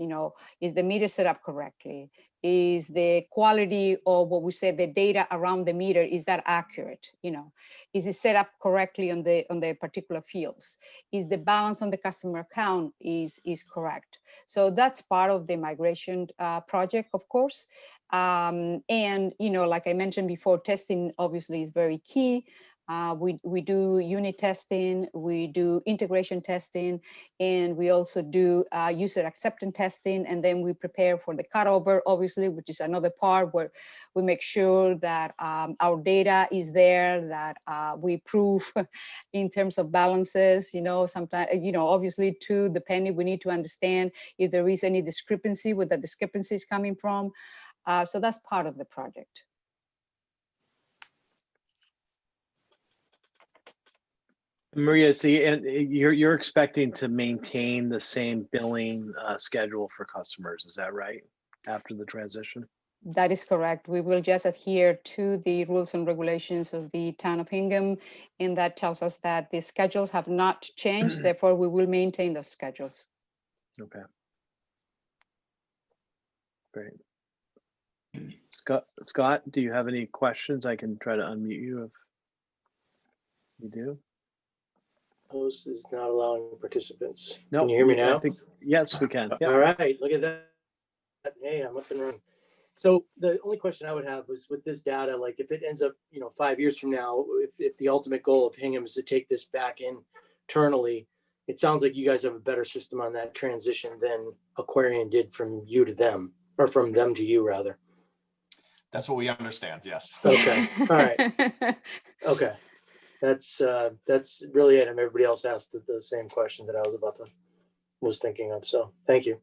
S5: Is the meter set up correctly? Is the quality of what we say the data around the meter, is that accurate? Is it set up correctly on the particular fields? Is the balance on the customer account is correct? So that's part of the migration project, of course. And like I mentioned before, testing obviously is very key. We do unit testing, we do integration testing, and we also do user acceptance testing, and then we prepare for the cutover, obviously, which is another part where we make sure that our data is there, that we prove in terms of balances, sometimes, obviously too, depending, we need to understand if there is any discrepancy, where the discrepancy is coming from. So that's part of the project.
S1: Maria, see, and you're expecting to maintain the same billing schedule for customers, is that right? After the transition?
S5: That is correct. We will just adhere to the rules and regulations of the town of Hingham, and that tells us that the schedules have not changed. Therefore, we will maintain those schedules.
S1: Okay. Great. Scott, do you have any questions? I can try to unmute you if you do.
S2: Host is not allowing participants.
S1: No,
S2: Can you hear me now?
S1: Yes, we can. Yep.
S2: All right, look at that. Hey, I'm up and running. So the only question I would have was with this data, like if it ends up, 5 years from now, if the ultimate goal of Hingham is to take this back internally, it sounds like you guys have a better system on that transition than Aquarian did from you to them, or from them to you rather.
S6: That's what we understand, yes.
S2: Okay, all right. Okay. That's really it. And everybody else asked the same question that I was thinking of. So thank you.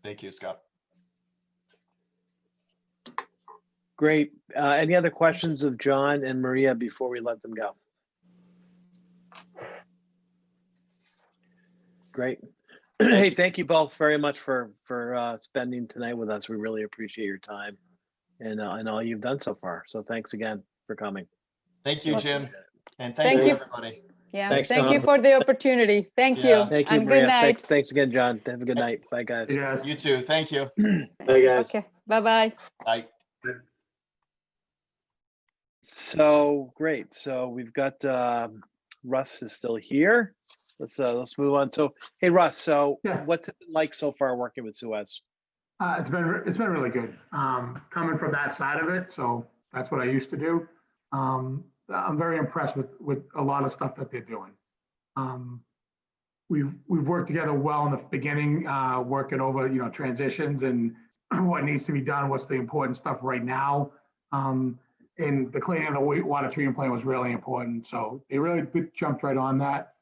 S6: Thank you, Scott.
S1: Great. Any other questions of John and Maria before we let them go? Great. Hey, thank you both very much for spending tonight with us. We really appreciate your time and all you've done so far. So thanks again for coming.
S6: Thank you, Jim. And
S5: Thank
S6: thank you,
S5: you.
S6: everybody.
S5: Yeah,
S8: Thanks,
S5: thank you
S8: Tom.
S5: for the opportunity. Thank
S6: Yeah.
S5: you.
S1: Thank you,
S5: And
S1: Maria.
S5: good night.
S1: Thanks again, John. Have a good night. Bye, guys.
S7: Yes.
S6: You too. Thank you.
S2: Bye, guys.
S5: Okay, bye-bye.
S6: Bye.
S1: So great. So we've got Russ is still here. Let's move on. So hey, Russ. So
S7: Yeah.
S1: what's it been like so far working with Suez?
S7: It's been really good. Coming from that side of it, so that's what I used to do. I'm very impressed with a lot of stuff that they're doing. We've worked together well in the beginning, working over transitions and what needs to be done, what's the important stuff right now. And the cleaning of the water treatment plant was really important, so they really jumped right on that.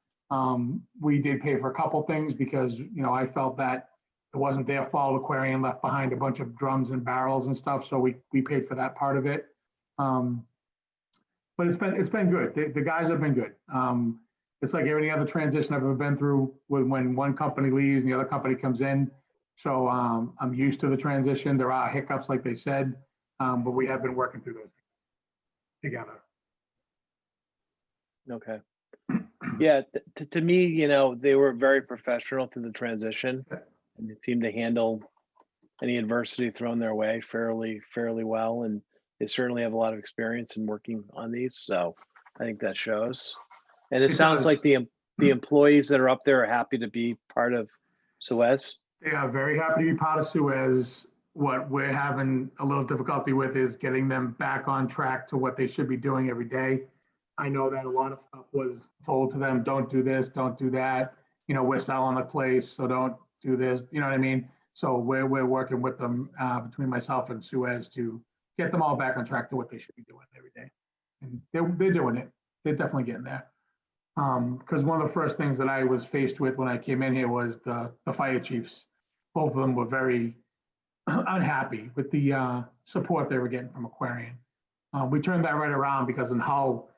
S7: We did pay for a couple things because I felt that it wasn't their fault. Aquarian left behind a bunch of drums and barrels and stuff, so we paid for that part of it. But it's been good. The guys have been good. It's like any other transition I've ever been through when one company leaves and the other company comes in. So I'm used to the transition. There are hiccups, like they said, but we have been working through those together.
S1: Okay. Yeah, to me, they were very professional through the transition, and they seemed to handle any adversity thrown their way fairly well. And they certainly have a lot of experience in working on these, so I think that shows. And it sounds
S7: does.
S1: like the employees that are up there are happy to be part of Suez.
S7: They are very happy to be part of Suez. What we're having a little difficulty with is getting them back on track to what they should be doing every day. I know that a lot of stuff was told to them, don't do this, don't do that. We're selling the place, so don't do this. You know what I mean? So we're working with them between myself and Suez to get them all back on track to what they should be doing every day. And they're doing it. They're definitely getting there. Because one of the first things that I was faced with when I came in here was the fire chiefs. Both of them were very unhappy with the support they were getting from Aquarian. We turned that right around because in Hull,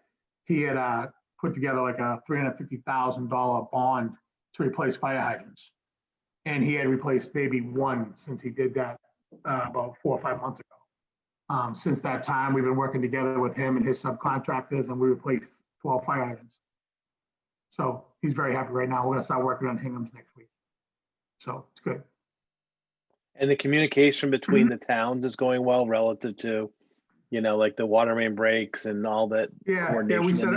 S7: he had put together like a $350,000 bond to replace fire hydrants. And he had replaced maybe one since he did that about 4 or 5 months ago. Since that time, we've been working together with him and his subcontractors, and we replaced 12 fire hydrants. So he's very happy right now. We're going to start working on Hingham's next week. So it's good.
S1: And the communication between the towns is going well relative to, like the water main breaks and all that.
S7: Yeah, we set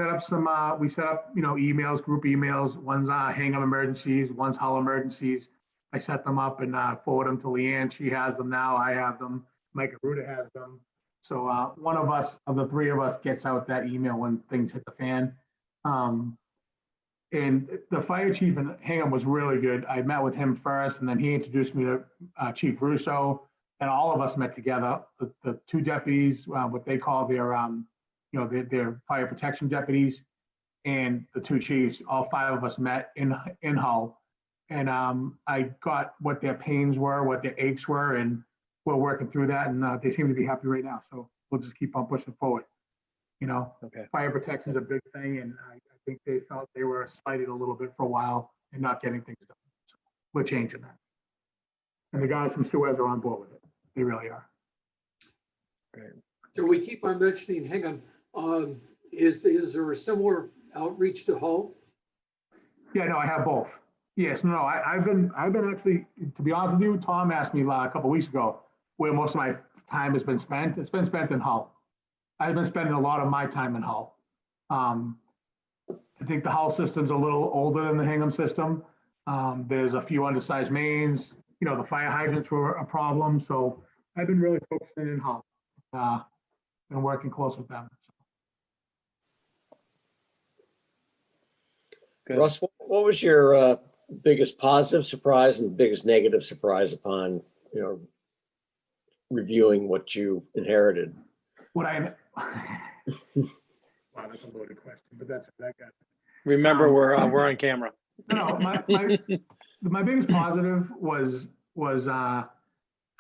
S7: up some emails, group emails. One's Hingham emergencies, one's Hull emergencies. I set them up and forward them to Leanne. She has them now. I have them. Mike Aruda has them. So one of the three of us gets out that email when things hit the fan. And the fire chief in Hingham was really good. I met with him first, and then he introduced me to Chief Russo, and all of us met together. The two deputies, what they call their fire protection deputies, and the two chiefs. All five of us met in Hull, and I got what their pains were, what their aches were, and we're working through that. And they seem to be happy right now. So we'll just keep on pushing forward.
S1: Okay.
S7: Fire protection is a big thing, and I think they felt they were slighted a little bit for a while and not getting things done. So we're changing that. And the guys from Suez are on board with it. They really are.
S1: Great.
S4: So we keep on mentioning Hingham. Is there a similar outreach to Hull?
S7: Yeah, no, I have both. Yes, no, I've been actually, to be honest with you, Tom asked me a couple of weeks ago where most of my time has been spent. It's been spent in Hull. I've been spending a lot of my time in Hull. I think the Hull system's a little older than the Hingham system. There's a few undersized mains, you know, the fire hydrants were a problem, so I've been really focusing in Hull. And working close with them.
S1: Good.
S8: Russ, what was your biggest positive surprise and biggest negative surprise upon, you know, reviewing what you inherited?
S7: What I, wow, that's a loaded question, but that's what I got.
S1: Remember, we're on camera.
S7: No, my biggest positive was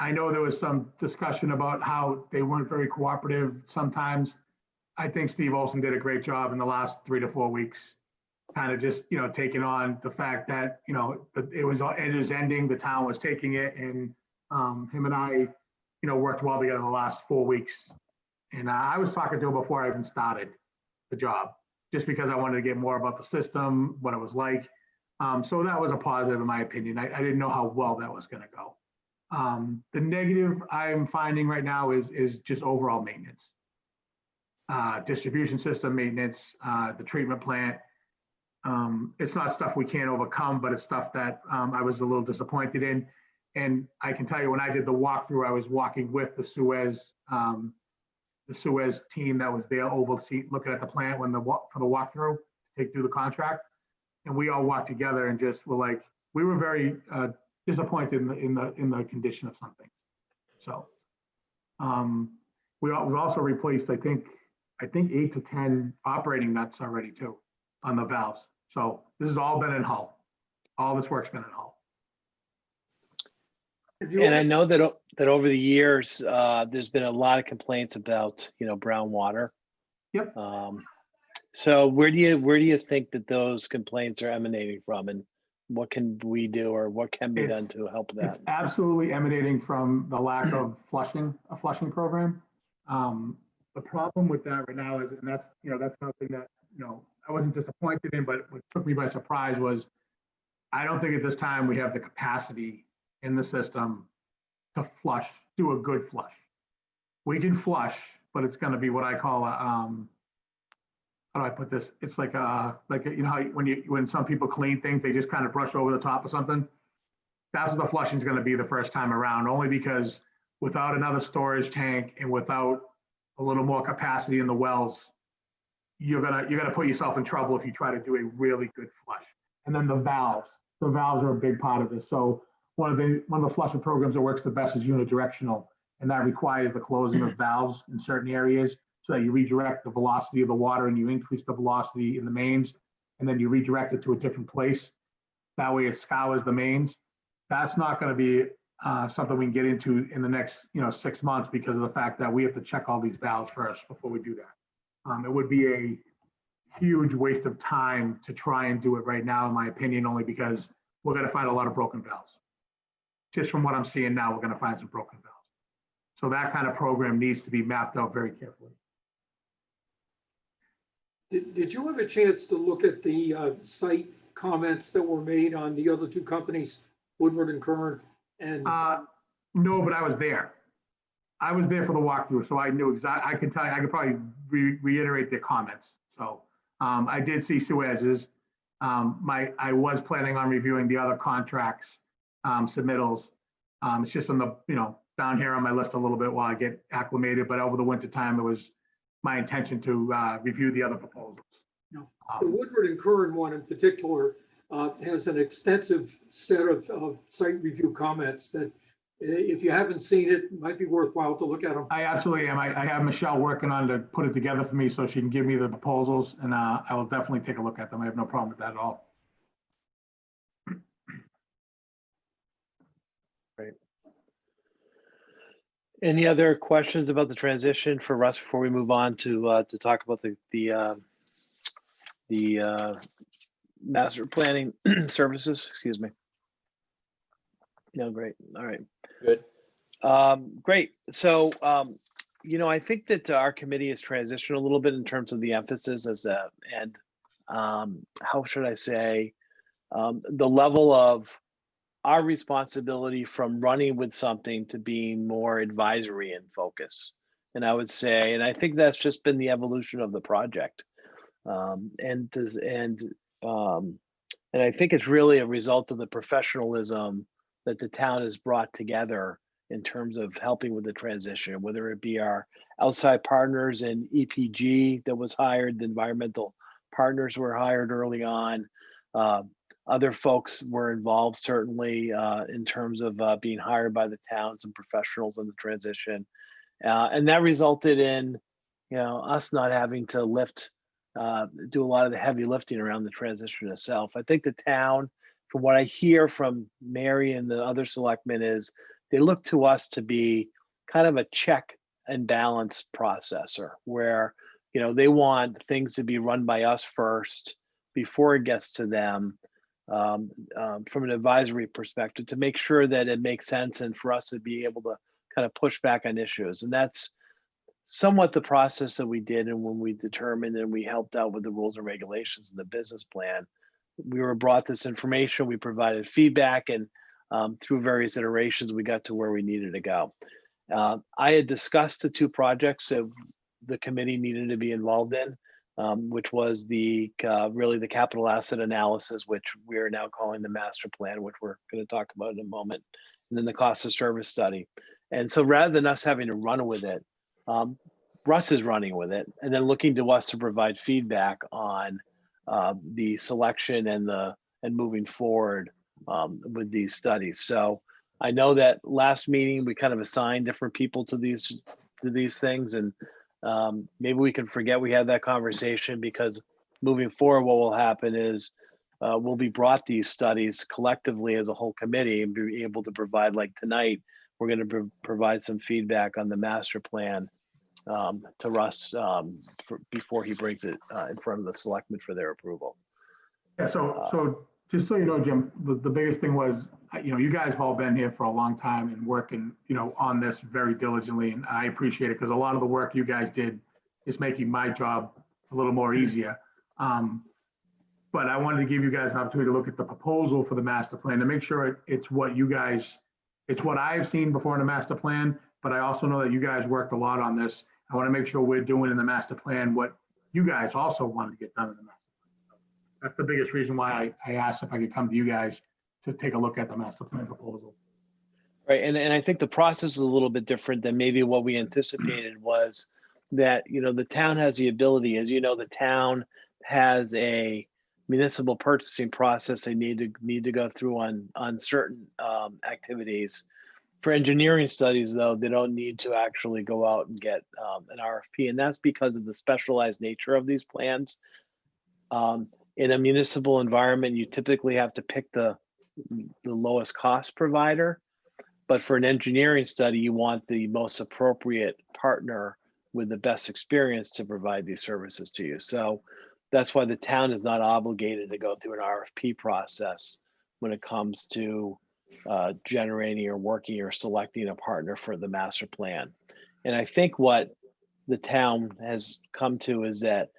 S7: I know there was some discussion about how they weren't very cooperative sometimes. I think Steve Olson did a great job in the last 3 to 4 weeks, kind of just, you know, taking on the fact that, you know, it was ending, the town was taking it, and him and I, you know, worked well together the last 4 weeks. And I was talking to him before I even started the job, just because I wanted to get more about the system, what it was like. So that was a positive in my opinion. I didn't know how well that was going to go. The negative I'm finding right now is just overall maintenance. Distribution system maintenance, the treatment plant. It's not stuff we can't overcome, but it's stuff that I was a little disappointed in. And I can tell you, when I did the walkthrough, I was walking with the Suez team that was there overseeing, looking at the plant for the walkthrough, take through the contract. And we all walked together and just were like, we were very disappointed in the condition of something. So we've also replaced, I think 8 to 10 operating nuts already too on the valves. So this has all been in Hull. All this work's been in Hull.
S1: And I know that over the years, there's been a lot of complaints about, you know, brown water.
S7: Yep.
S1: So where do you think that those complaints are emanating from, and what can we do, or what can be done to help that?
S7: It's absolutely emanating from the lack of a flushing program. The problem with that right now is, and that's something that, you know, I wasn't disappointed in, but what took me by surprise was I don't think at this time we have the capacity in the system to do a good flush. We can flush, but it's going to be what I call a, how do I put this? It's like you know how when some people clean things, they just kind of brush over the top of something. That's what the flushing is going to be the first time around, only because without another storage tank and without a little more capacity in the wells, you're gonna put yourself in trouble if you try to do a really good flush. And then the valves are a big part of this. So one of the flushing programs that works the best is unidirectional, and that requires the closing of valves in certain areas so that you redirect the velocity of the water and you increase the velocity in the mains, and then you redirect it to a different place. That way it scours the mains. That's not going to be something we can get into in the next 6 months because of the fact that we have to check all these valves first before we do that. It would be a huge waste of time to try and do it right now, in my opinion, only because we're going to find a lot of broken valves. Just from what I'm seeing now, we're going to find some broken valves. So that kind of program needs to be mapped out very carefully.
S4: Did you have a chance to look at the site comments that were made on the other two companies, Woodward and Kern? And
S7: no, but I was there. I was there for the walkthrough, so I knew exactly. I could tell you. I could probably reiterate their comments. So I did see Suez's. I was planning on reviewing the other contracts submittals. It's just on the down here on my list a little bit while I get acclimated. But over the winter time, it was my intention to review the other proposals.
S4: the Woodward and Kern one in particular has an extensive set of site review comments that if you haven't seen it, might be worthwhile to look at them.
S7: I absolutely am. I have Michelle working on to put it together for me so she can give me the proposals, and I will definitely take a look at them. I have no problem with that at all.
S1: Great. Any other questions about the transition for Russ before we move on to talk about the master planning services? Excuse me. No, great. All right.
S8: Good.
S1: Great. So, I think that our committee has transitioned a little bit in terms of the emphasis and how should I say, the level of our responsibility from running with something to being more advisory in focus. And I would say, and I think that's just been the evolution of the project. And I think it's really a result of the professionalism that the town has brought together in terms of helping with the transition, whether it be our outside partners in EPG that was hired, the environmental partners were hired early on. Other folks were involved certainly in terms of being hired by the town, some professionals in the transition. And that resulted in, us not having to do a lot of the heavy lifting around the transition itself. I think the town, from what I hear from Mary and the other selectmen, is they look to us to be kind of a check and balance processor where, they want things to be run by us first before it gets to them from an advisory perspective to make sure that it makes sense and for us to be able to kind of push back on issues. And that's somewhat the process that we did. And when we determined and we helped out with the rules and regulations and the business plan, we were brought this information, we provided feedback, and through various iterations, we got to where we needed to go. I had discussed the two projects that the committee needed to be involved in, which was really the capital asset analysis, which we are now calling the master plan, which we're going to talk about in a moment, and then the cost of service study. And so rather than us having to run with it, Russ is running with it and then looking to us to provide feedback on the selection and moving forward with these studies. So I know that last meeting we kind of assigned different people to these things, and maybe we can forget we had that conversation, because moving forward, what will happen is we'll be brought these studies collectively as a whole committee and be able to provide, like tonight, we're going to provide some feedback on the master plan to Russ before he brings it in front of the selectmen for their approval.
S7: Yeah, so just so you know, Jim, the biggest thing was, you guys have all been here for a long time and working, on this very diligently, and I appreciate it because a lot of the work you guys did is making my job a little more easier. But I wanted to give you guys an opportunity to look at the proposal for the master plan to make sure it's what I've seen before in the master plan, but I also know that you guys worked a lot on this. I want to make sure we're doing in the master plan what you guys also wanted to get done in the master plan. That's the biggest reason why I asked if I could come to you guys to take a look at the master plan proposal.
S1: Right, and I think the process is a little bit different than maybe what we anticipated, was that, the town has the ability, as you know, the town has a municipal purchasing process they need to go through on certain activities. For engineering studies, though, they don't need to actually go out and get an RFP, and that's because of the specialized nature of these plans. In a municipal environment, you typically have to pick the lowest cost provider, but for an engineering study, you want the most appropriate partner with the best experience to provide these services to you. So that's why the town is not obligated to go through an RFP process when it comes to generating or working or selecting a partner for the master plan. And I think what the town has come to is that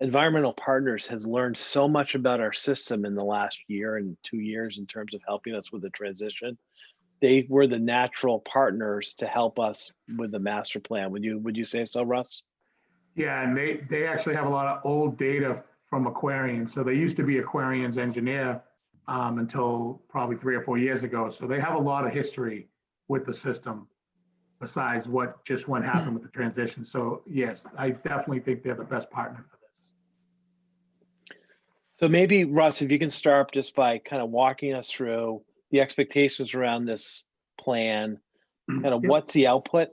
S1: Environmental Partners has learned so much about our system in the last year and 2 years in terms of helping us with the transition. They were the natural partners to help us with the master plan. Would you say so, Russ?
S7: Yeah, and they actually have a lot of old data from Aquarian. So they used to be Aquarian's engineer until probably 3 or 4 years ago. So they have a lot of history with the system besides what happened with the transition. So yes, I definitely think they're the best partner for this.
S1: So maybe, Russ, if you can start just by kind of walking us through the expectations around this plan, kind of what's the output?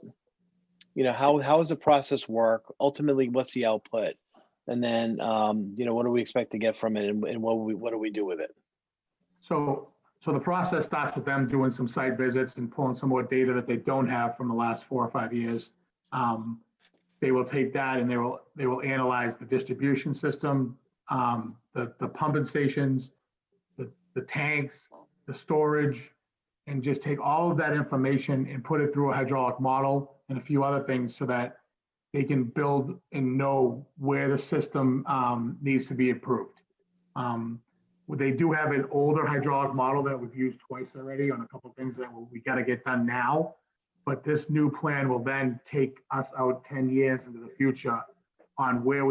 S1: How does the process work? Ultimately, what's the output? And then, what do we expect to get from it, and what do we do with it?
S7: So the process starts with them doing some site visits and pulling some more data that they don't have from the last 4 or 5 years. They will take that and they will analyze the distribution system, the pumping stations, the tanks, the storage, and just take all of that information and put it through a hydraulic model and a few other things so that they can build and know where the system needs to be improved. They do have an older hydraulic model that we've used twice already on a couple of things that we got to get done now. But this new plan will then take us out 10 years into the future on where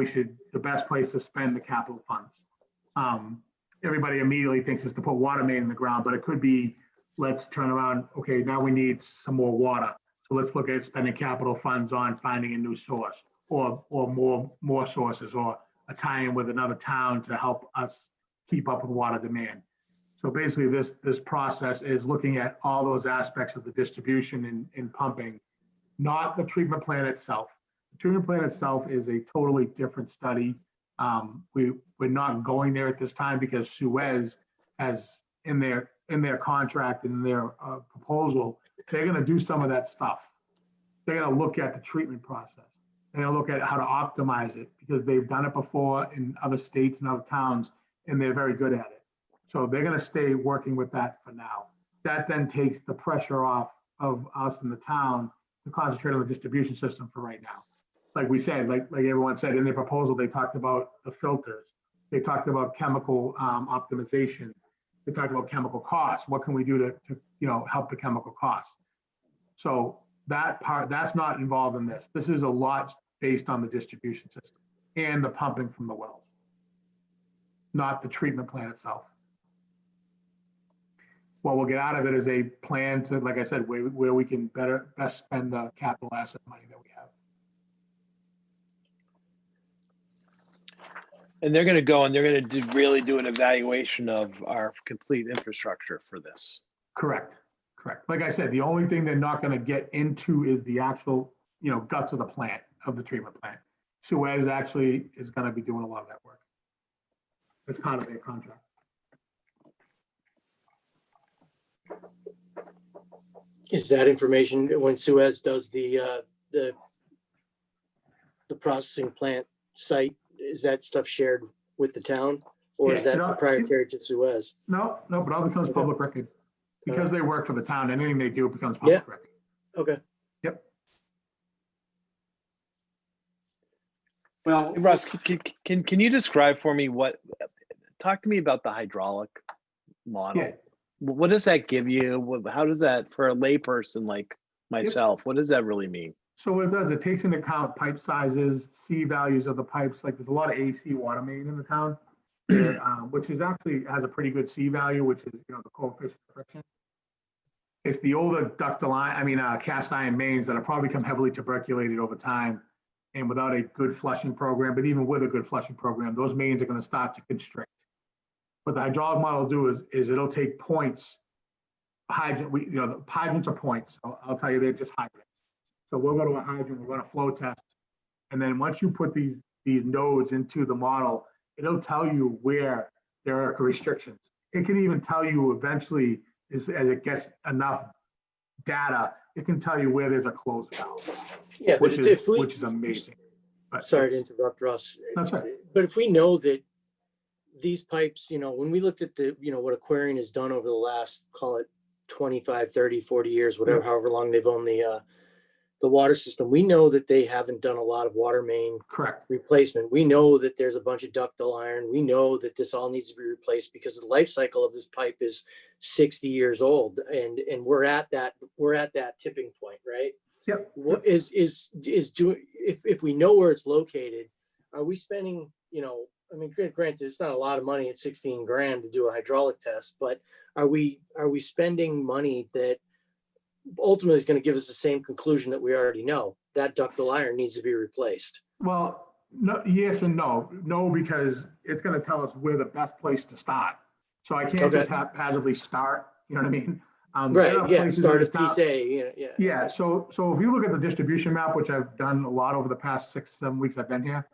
S7: the best place to spend the capital funds. Everybody immediately thinks it's to put water main in the ground, but it could be, let's turn around, okay, now we need some more water. So let's look at spending capital funds on finding a new source or more sources, or a tie-in with another town to help us keep up with water demand. So basically this process is looking at all those aspects of the distribution and pumping, not the treatment plant itself. The treatment plant itself is a totally different study. We're not going there at this time because Suez has in their contract and in their proposal, they're going to do some of that stuff. They're going to look at the treatment process. They're going to look at how to optimize it because they've done it before in other states and other towns, and they're very good at it. So they're going to stay working with that for now. That then takes the pressure off of us in the town to concentrate on the distribution system for right now. Like we said, like everyone said in their proposal, they talked about the filters. They talked about chemical optimization. They talked about chemical costs. What can we do to help the chemical costs? So that part, that's not involved in this. This is a lot based on the distribution system and the pumping from the wells, not the treatment plant itself. What we'll get out of it is a plan to, like I said, where we can best spend the capital asset money that we have.
S1: And they're going to go and they're going to really do an evaluation of our complete infrastructure for this.
S7: Correct. Like I said, the only thing they're not going to get into is the actual, guts of the plant, of the treatment plant. Suez actually is going to be doing a lot of that work. It's part of their contract.
S2: Is that information when Suez does the processing plant site? Is that stuff shared with the town, or is that proprietary to Suez?
S7: No, but all becomes public record because they work for the town. Anything they do becomes public record.
S2: Okay.
S7: Yep.
S4: Well,
S1: Hey, Russ, can you describe for me talk to me about the hydraulic model?
S7: Yeah.
S1: What does that give you? How does that, for a layperson like myself, what does that really mean?
S7: So what it does, it takes into account pipe sizes, C values of the pipes. Like there's a lot of AC water main in the town, which is actually has a pretty good C value, which is the coefficient of friction. It's the older cast iron mains that have probably become heavily tuberculated over time, and without a good flushing program. But even with a good flushing program, those mains are going to start to constrict. What the hydraulic model will do is it'll take points. The hydrants are points. I'll tell you, they're just hydrants. So we'll go to a hydrant, we'll run a flow test. And then once you put these nodes into the model, it'll tell you where there are restrictions. It can even tell you eventually, as it gets enough data, it can tell you where there's a closed valve.
S2: Yeah,
S7: which is amazing. But
S2: sorry to interrupt, Russ.
S7: That's right.
S2: But if we know that these pipes, when we looked at what Aquarian has done over the last, call it 25, 30, 40 years, whatever, however long they've owned the water system, we know that they haven't done a lot of water main replacement. We know that there's a bunch of ductile iron. We know that this all needs to be replaced because the life cycle of this pipe is 60 years old, and we're at that tipping point, right?
S7: Yep.
S2: What is doing, if we know where it's located, are we spending, granted, it's not a lot of money at 16 grand to do a hydraulic test, but are we spending money that ultimately is going to give us the same conclusion that we already know? That ductile iron needs to be replaced.
S7: Well, no, yes and no. No, because it's going to tell us where the best place to start. So I can't just haphazardly start. You know what I mean?
S2: Right. Yeah. Start at piece A. Yeah.
S7: Yeah. So if you look at the distribution map, which I've done a lot over the past 6-7 weeks I've been here,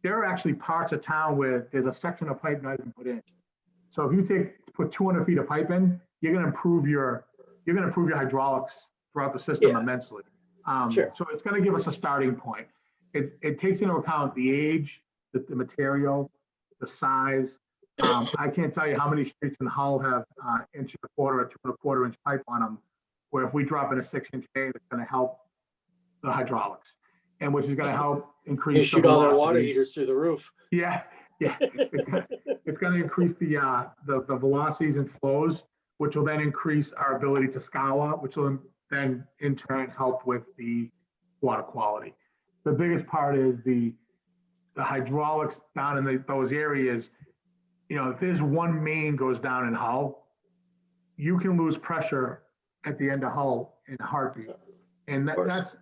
S7: there are actually parts of town where there's a section of pipe not even put in. So if you put 200 feet of pipe in, you're going to improve your hydraulics throughout the system immensely.
S2: Sure.
S7: So it's going to give us a starting point. It takes into account the age, the material, the size. I can't tell you how many streets in Hull have 1.25 or 2.25 inch pipe on them, where if we drop in a 6-inch main, it's going to help the hydraulics, and which is going to help increase.
S2: You shoot all their water heaters through the roof.
S7: Yeah. It's going to increase the velocities and flows, which will then increase our ability to scour, which will then in turn help with the water quality. The biggest part is the the hydraulics down in those areas, if there's one main goes down in Hull, you can lose pressure at the end of Hull in a heartbeat. And that's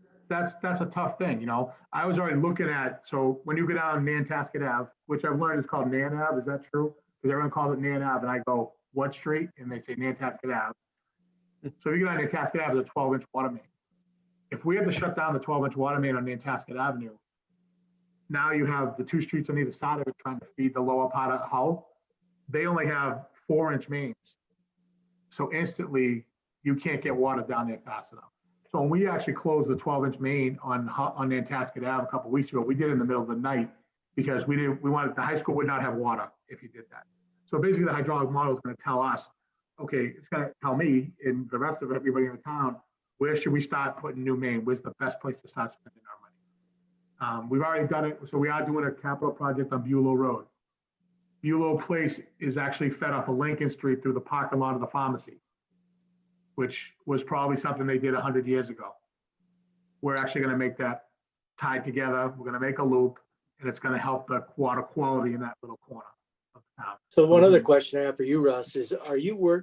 S7: a tough thing, I was already looking at, so when you go down Nantasket Ave, which I've learned is called Nan Ave, is that true? Because everyone calls it Nan Ave, and I go, what street? And they say Nantasket Ave. So if you go down Nantasket Ave, there's a 12-inch water main. If we have to shut down the 12-inch water main on Nantasket Avenue, now you have the two streets on either side of it trying to feed the lower part of Hull. They only have 4-inch mains. So instantly, you can't get water down there fast enough. So when we actually closed the 12-inch main on Nantasket Ave a couple of weeks ago, we did it in the middle of the night because we wanted, the high school would not have water if you did that. So basically the hydraulic model is going to tell us, okay, it's going to tell me and the rest of everybody in the town, where should we start putting new main? Where's the best place to start spending our money? We've already done it. So we are doing a capital project on Bulow Road. Bulow Place is actually fed off of Lincoln Street through the parking lot of the pharmacy, which was probably something they did 100 years ago. We're actually going to make that tied together. We're going to make a loop, and it's going to help the water quality in that little corner of the town.
S2: So one other question I have for you, Russ, is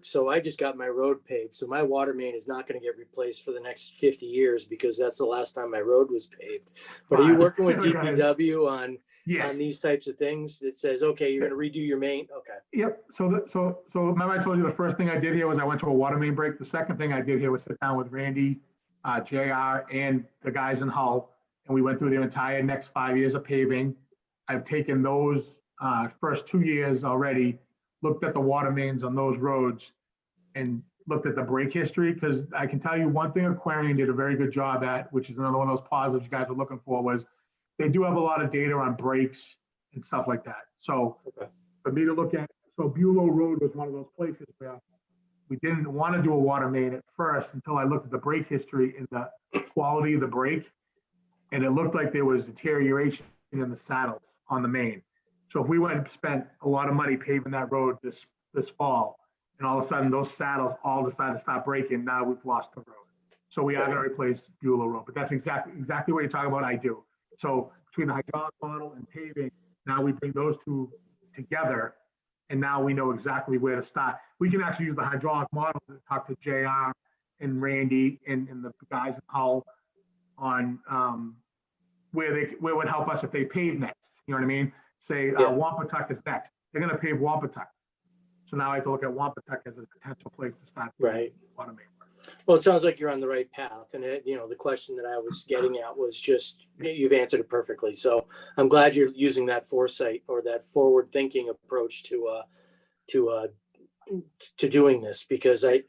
S2: so I just got my road paved. So my water main is not going to get replaced for the next 50 years because that's the last time my road was paved. But are you working with DPW on these types of things that says, okay, you're going to redo your main? Okay.
S7: Yep. So remember I told you the first thing I did here was I went to a water main break. The second thing I did here was sit down with Randy, JR, and the guys in Hull, and we went through their entire next 5 years of paving. I've taken those first 2 years already, looked at the water mains on those roads and looked at the break history, because I can tell you one thing Aquarian did a very good job at, which is another one of those positives you guys were looking for, was they do have a lot of data on breaks and stuff like that. So for me to look at, so Bulow Road was one of those places where we didn't want to do a water main at first until I looked at the break history and the quality of the break. And it looked like there was deterioration in the saddles on the main. So if we went and spent a lot of money paving that road this fall, and all of a sudden those saddles all decided to stop breaking, now we've lost the road. So we are going to replace Bulow Road, but that's exactly what you're talking about. I do. So between the hydraulic model and paving, now we bring those two together, and now we know exactly where to start. We can actually use the hydraulic model to talk to JR and Randy and the guys in Hull on where it would help us if they pave next. You know what I mean? Say Wampatuck is next. They're going to pave Wampatuck. So now I have to look at Wampatuck as a potential place to start.
S2: Right.
S7: Water main work.
S2: Well, it sounds like you're on the right path. And the question that I was getting at was just, you've answered it perfectly. So I'm glad you're using that foresight or that forward thinking approach to doing this, because I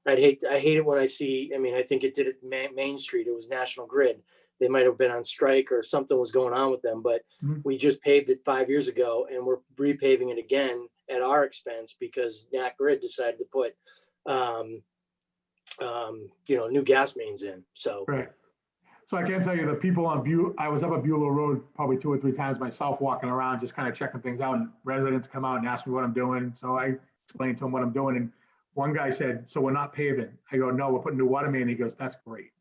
S2: hate it when I see, I think it did it Main Street. It was National Grid. They might have been on strike or something was going on with them, but we just paved it 5 years ago and we're repaving it again at our expense because Nat Grid decided to put, new gas mains in. So,
S7: right. So I can tell you the people on I was up at Bulow Road probably 2 or 3 times myself, walking around, just kind of checking things out, and residents come out and ask me what I'm doing. So I explained to them what I'm doing. And one guy said, so we're not paving. I go, no, we're putting new water main. He goes, that's great.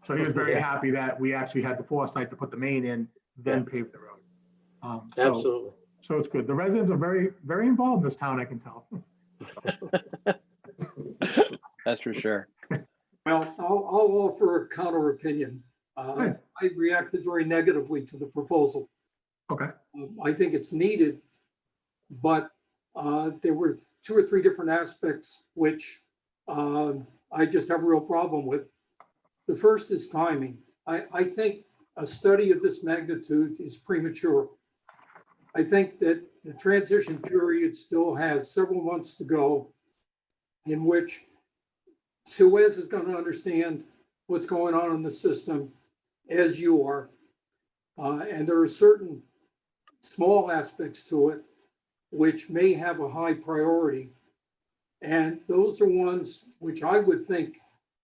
S7: So he was very happy that we actually had the foresight to put the main in, then pave the road.
S2: Absolutely.
S7: So it's good. The residents are very, very involved in this town, I can tell.
S1: That's for sure.
S4: Well, I'll offer a counter opinion. I reacted very negatively to the proposal.
S7: Okay.
S4: I think it's needed, but there were 2 or 3 different aspects which I just have a real problem with. The first is timing. I think a study of this magnitude is premature. I think that the transition period still has several months to go in which Suez is going to understand what's going on in the system as you are. And there are certain small aspects to it which may have a high priority. And those are ones which I would think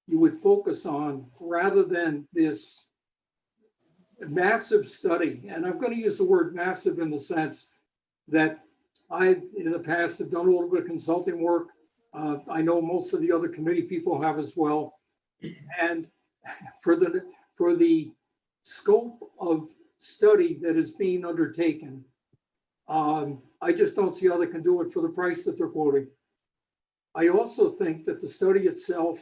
S4: you would focus on rather than this massive study. And I'm going to use the word massive in the sense that I, in the past, have done a little bit of consulting work. I know most of the other committee people have as well. And for the scope of study that is being undertaken. I just don't see how they can do it for the price that they're quoting. I also think that the study itself,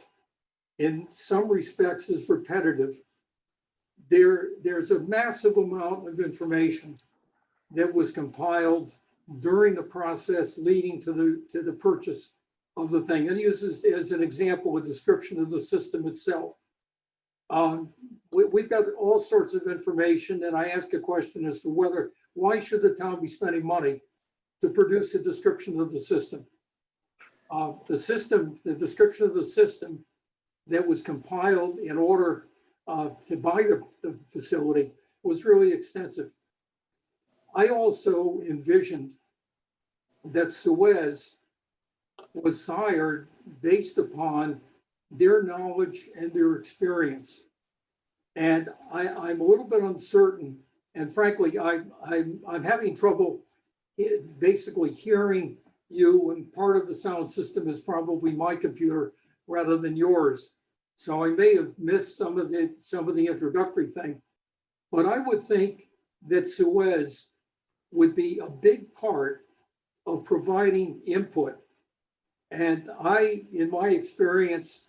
S4: in some respects, is repetitive. There's a massive amount of information that was compiled during the process leading to the purchase of the thing. It uses as an example a description of the system itself. We've got all sorts of information, and I ask a question as to why should the town be spending money to produce a description of the system? The description of the system that was compiled in order to buy the facility was really extensive. I also envisioned that Suez was hired based upon their knowledge and their experience. And I'm a little bit uncertain, and frankly, I'm having trouble basically hearing you, and part of the sound system is probably my computer rather than yours. So I may have missed some of the introductory thing, but I would think that Suez would be a big part of providing input. And I, in my experience,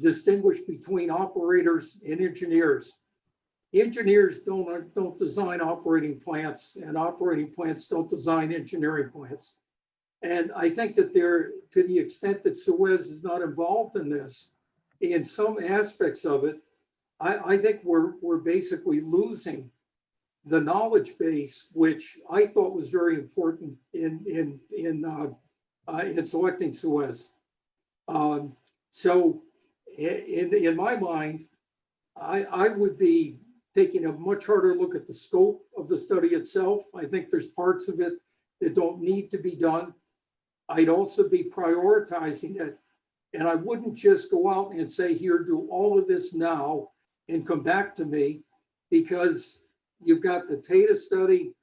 S4: distinguish between operators and engineers. Engineers don't design operating plants, and operating plants don't design engineering plants. And I think that to the extent that Suez is not involved in this, in some aspects of it, I think we're basically losing the knowledge base, which I thought was very important in selecting Suez. So in my mind, I would be taking a much harder look at the scope of the study itself. I think there's parts of it that don't need to be done. I'd also be prioritizing it. And I wouldn't just go out and say, here, do all of this now and come back to me, because you've got the Tata study,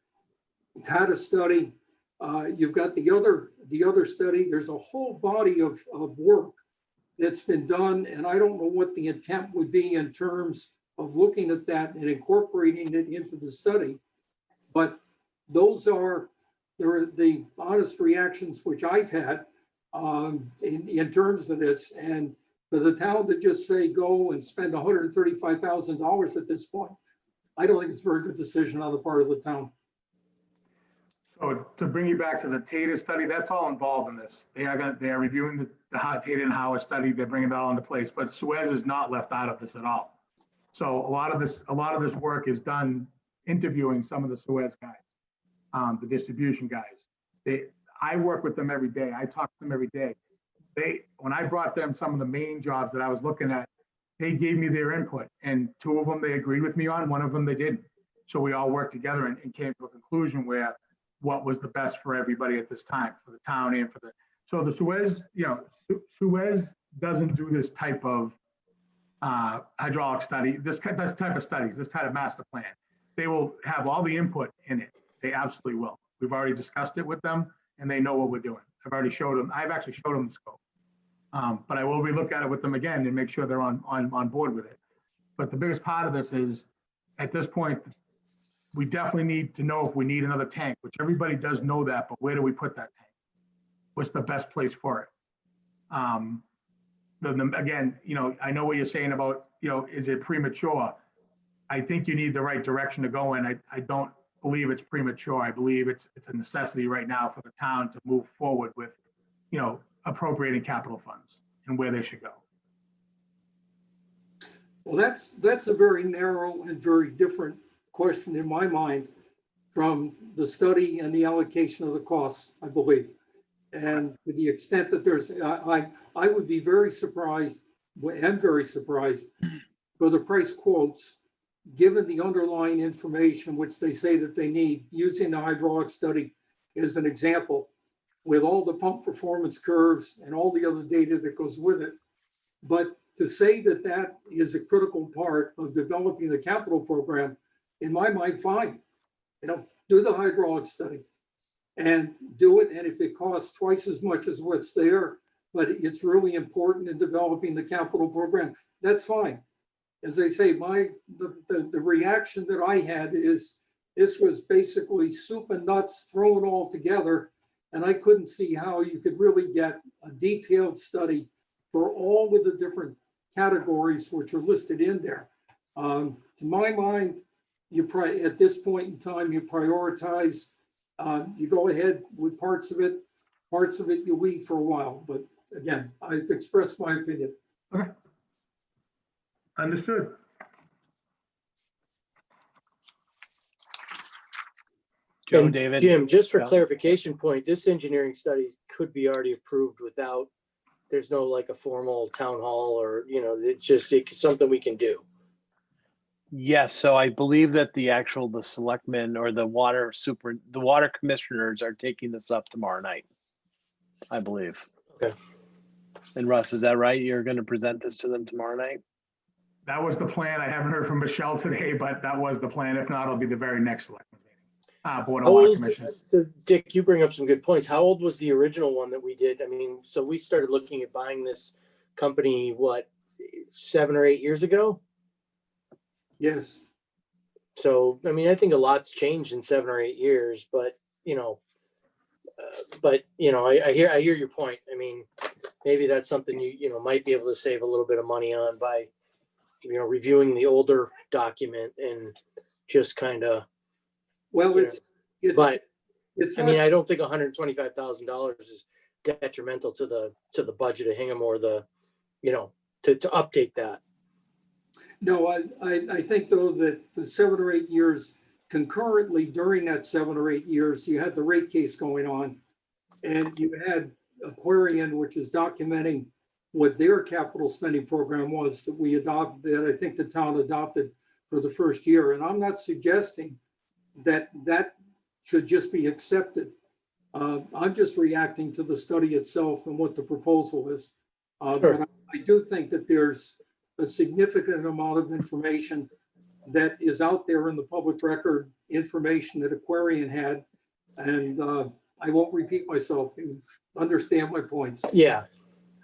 S4: you've got the other study. There's a whole body of work that's been done, and I don't know what the intent would be in terms of looking at that and incorporating it into the study. But those are the honest reactions which I've had in terms of this. And for the town to just say go and spend $135,000 at this point, I don't think it's a very good decision on the part of the town.
S7: So to bring you back to the Tata study, that's all involved in this. They are reviewing the Tata and Howard study. They're bringing that all into place, but Suez is not left out of this at all. So a lot of this work is done interviewing some of the Suez guys, the distribution guys. I work with them every day. I talk to them every day. When I brought them some of the main jobs that I was looking at, they gave me their input, and 2 of them they agreed with me on, 1 of them they didn't. So we all worked together and came to a conclusion where what was the best for everybody at this time, for the town and for so the Suez, Suez doesn't do this type of hydraulic study, this type of studies, this type of master plan. They will have all the input in it. They absolutely will. We've already discussed it with them, and they know what we're doing. I've actually showed them the scope. But I will relook at it with them again and make sure they're on board with it. But the biggest part of this is, at this point, we definitely need to know if we need another tank, which everybody does know that, but where do we put that tank? What's the best place for it? Again, I know what you're saying about, is it premature? I think you need the right direction to go in. I don't believe it's premature. I believe it's a necessity right now for the town to move forward with, appropriating capital funds and where they should go.
S4: Well, that's a very narrow and very different question in my mind from the study and the allocation of the costs, I believe. And to the extent that there's, I would be very surprised, am very surprised for the price quotes, given the underlying information which they say that they need, using the hydraulic study as an example, with all the pump performance curves and all the other data that goes with it. But to say that that is a critical part of developing the capital program, in my mind, fine. Do the hydraulic study and do it. And if it costs twice as much as what's there, but it's really important in developing the capital program, that's fine. as I say, the reaction that I had is this was basically soup and nuts thrown all together. And I couldn't see how you could really get a detailed study for all of the different categories which are listed in there. To my mind, at this point in time, you prioritize, you go ahead with parts of it you leave for a while. But again, I expressed my opinion.
S7: Okay. Understood.
S1: Joe,
S2: And
S1: David?
S2: Jim, just for
S1: Yeah.
S2: clarification point, this engineering studies could be already approved without, there's no like a formal town hall or, it's something we can do.
S1: Yes, so I believe that the selectmen or the water commissioners are taking this up tomorrow night, I believe.
S2: Okay.
S1: And Russ, is that right? You're going to present this to them tomorrow night?
S7: That was the plan. I haven't heard from Michelle today, but that was the plan. If not, it'll be the very next selectment meeting. Board of
S2: How
S7: Water
S2: old is
S7: Commissioners.
S2: so Dick, you bring up some good points. How old was the original one that we did? I mean, so we started looking at buying this company, what, 7 or 8 years ago?
S4: Yes.
S2: So, I mean, I think a lot's changed in 7 or 8 years, but, I hear your point. I mean, maybe that's something you might be able to save a little bit of money on by, reviewing the older document and just kind of,
S4: Well,
S2: but
S4: it's
S2: I mean, I don't think $125,000 is detrimental to the budget of Hingham or to update that.
S4: No, I think though that the 7 or 8 years concurrently during that 7 or 8 years, you had the rate case going on, and you had Aquarian, which is documenting what their capital spending program was that we adopted, that I think the town adopted for the first year. And I'm not suggesting that should just be accepted. I'm just reacting to the study itself and what the proposal is.
S2: Sure.
S4: But I do think that there's a significant amount of information that is out there in the public record, information that Aquarian had. And I won't repeat myself. You understand my points.
S2: Yeah.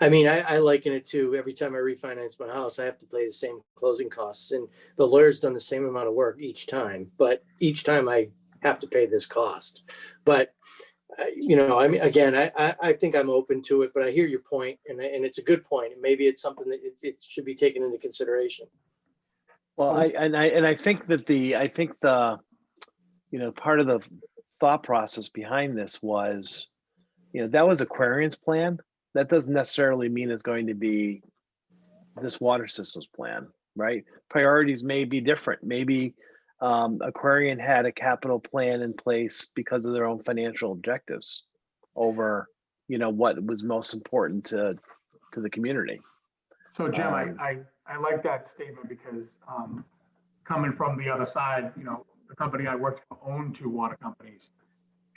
S2: I mean, I liken it to every time I refinance my house, I have to pay the same closing costs, and the lawyer's done the same amount of work each time, but each time I have to pay this cost. But, I mean, again, I think I'm open to it, but I hear your point, and it's a good point. And maybe it's something that it should be taken into consideration.
S1: Well, I think that the part of the thought process behind this was, that was Aquarian's plan. That doesn't necessarily mean it's going to be this water systems plan, right? Priorities may be different. Maybe Aquarian had a capital plan in place because of their own financial objectives over, what was most important to the community.
S7: So Jim, I like that statement because coming from the other side, the company I worked for owned 2 water companies.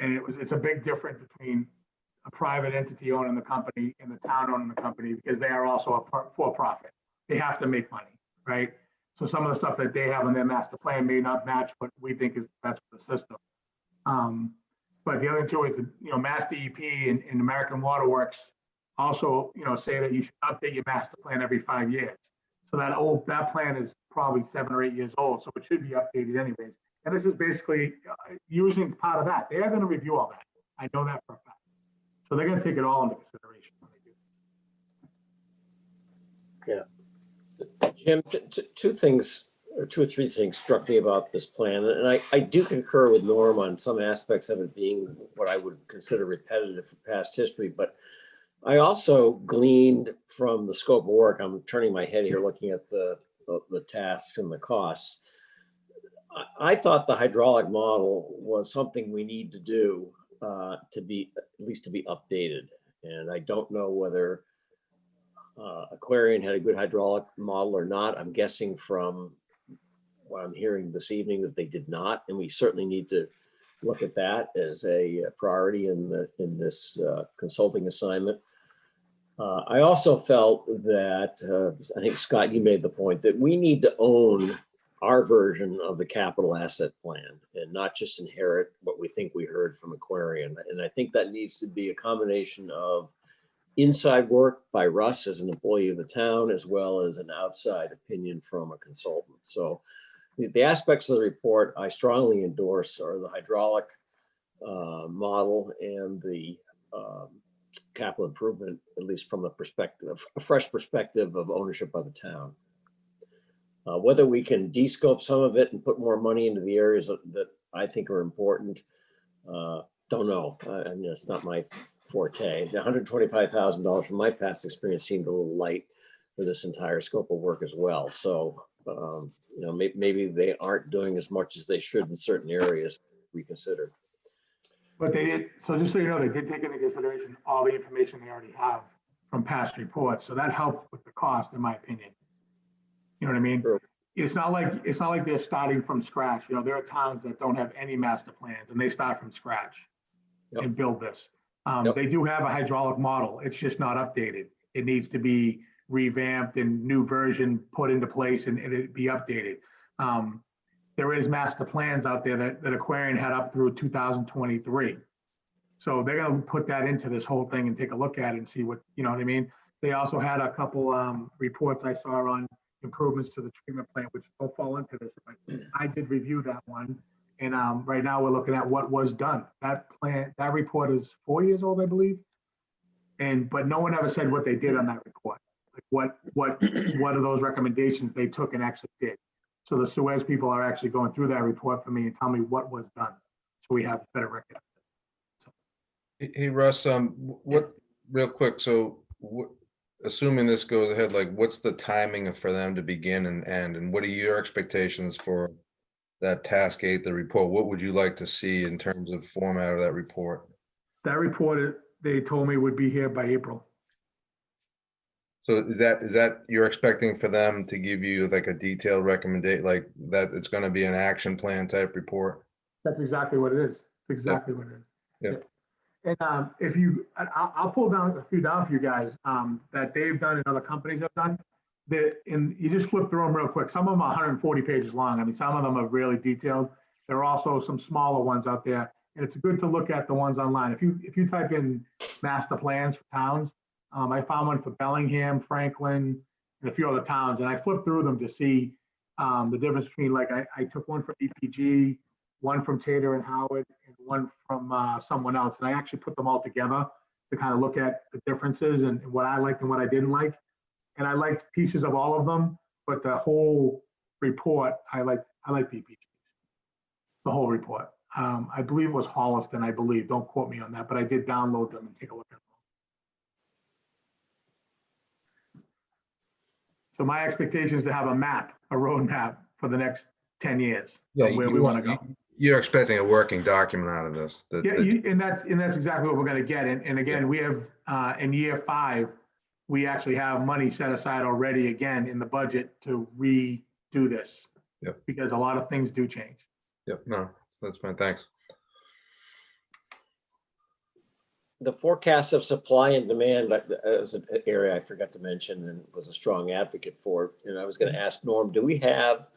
S7: And it's a big difference between a private entity owning the company and the town owning the company, because they are also a for-profit. They have to make money, right? So some of the stuff that they have in their master plan may not match what we think is best for the system. But the other two is Mass DEP and American Water Works also, say that you should update your master plan every 5 years. So that plan is probably 7 or 8 years old, so it should be updated anyways. And this is basically using part of that. They are going to review all that. I know that for a fact. So they're going to take it all into consideration when they do.
S8: Jim, 2 or 3 things struck me about this plan, and I do concur with Norm on some aspects of it being what I would consider repetitive for past history, but I also gleaned from the scope of work, I'm turning my head here looking at the tasks and the costs. I thought the hydraulic model was something we need to do to be updated. And I don't know whether Aquarian had a good hydraulic model or not. I'm guessing from what I'm hearing this evening that they did not, and we certainly need to look at that as a priority in this consulting assignment. I also felt that, I think Scott, you made the point that we need to own our version of the capital asset plan and not just inherit what we think we heard from Aquarian. And I think that needs to be a combination of inside work by Russ as an employee of the town, as well as an outside opinion from a consultant. So the aspects of the report I strongly endorse are the hydraulic model and the capital improvement, at least from a fresh perspective of ownership by the town. Whether we can de-scope some of it and put more money into the areas that I think are important, don't know. I mean, it's not my forte. The $125,000 from my past experience seemed a little light for this entire scope of work as well. So, maybe they aren't doing as much as they should in certain areas. Reconsider.
S7: But they did, so just so you know, they did take into consideration all the information they already have from past reports. So that helped with the cost, in my opinion. You know what I mean?
S8: Sure.
S7: It's not like they're starting from scratch. You know, there are towns that don't have any master plans and they start from scratch and build this. They do have a hydraulic model. It's just not updated. It needs to be revamped and new version put into place and it be updated. There is master plans out there that Aquarian had up through 2023. So they're going to put that into this whole thing and take a look at it and see what, you know what I mean? They also had a couple reports I saw on improvements to the treatment plant, which don't fall into this, but I did review that one. And right now we're looking at what was done. That report is 4 years old, I believe. But no one ever said what they did on that report. Like what are those recommendations they took and actually did. So the Suez people are actually going through that report for me and tell me what was done. So we have a better record. So.
S3: Hey, Russ, real quick, so assuming this goes ahead, like what's the timing for them to begin and end? And what are your expectations for that task 8, the report? What would you like to see in terms of format of that report?
S7: That report, they told me would be here by April.
S3: So is that you're expecting for them to give you like a detailed recommendation, like that it's going to be an action plan type report?
S7: That's exactly what it is. Exactly what it is.
S3: Yep.
S7: And if you, I'll pull down a few down for you guys that they've done and other companies have done. And you just flip through them real quick. Some of them are 140 pages long. I mean, some of them are really detailed. There are also some smaller ones out there, and it's good to look at the ones online. If you type in master plans for towns, I found one for Bellingham, Franklin, and a few other towns, and I flipped through them to see the difference between, like, I took one from EPG, one from Tater and Howard, and one from someone else, and I actually put them all together to kind of look at the differences and what I liked and what I didn't like. And I liked pieces of all of them, but the whole report, I liked the EPGs, the whole report. I believe it was Holliston, I believe, don't quote me on that, but I did download them and take a look at them. So my expectation is to have a map, a roadmap for the next 10 years,
S3: Yeah,
S7: where we want to go.
S3: You're expecting a working document out of this.
S7: And that's exactly what we're going to get. And again, we have in year 5, we actually have money set aside already again in the budget to redo this.
S3: Yep.
S7: Because a lot of things do change.
S3: Yep. No, that's fine. Thanks.
S8: The forecast of supply and demand is an area I forgot to mention and was a strong advocate for. And I was going to ask Norm, do we have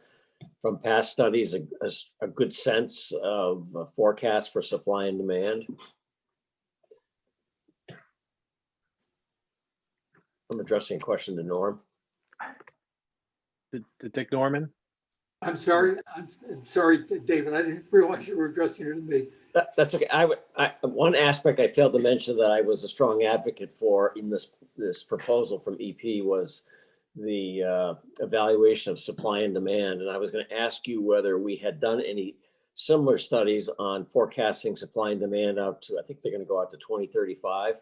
S8: from past studies a good sense of a forecast for supply and demand? I'm addressing a question to Norm.
S1: To Dick Norman?
S4: I'm sorry, David, I didn't realize you were addressing it to me.
S8: That's okay. One aspect I failed to mention that I was a strong advocate for in this proposal from EP was the evaluation of supply and demand. And I was going to ask you whether we had done any similar studies on forecasting supply and demand out to, I think they're going to go out to 2035.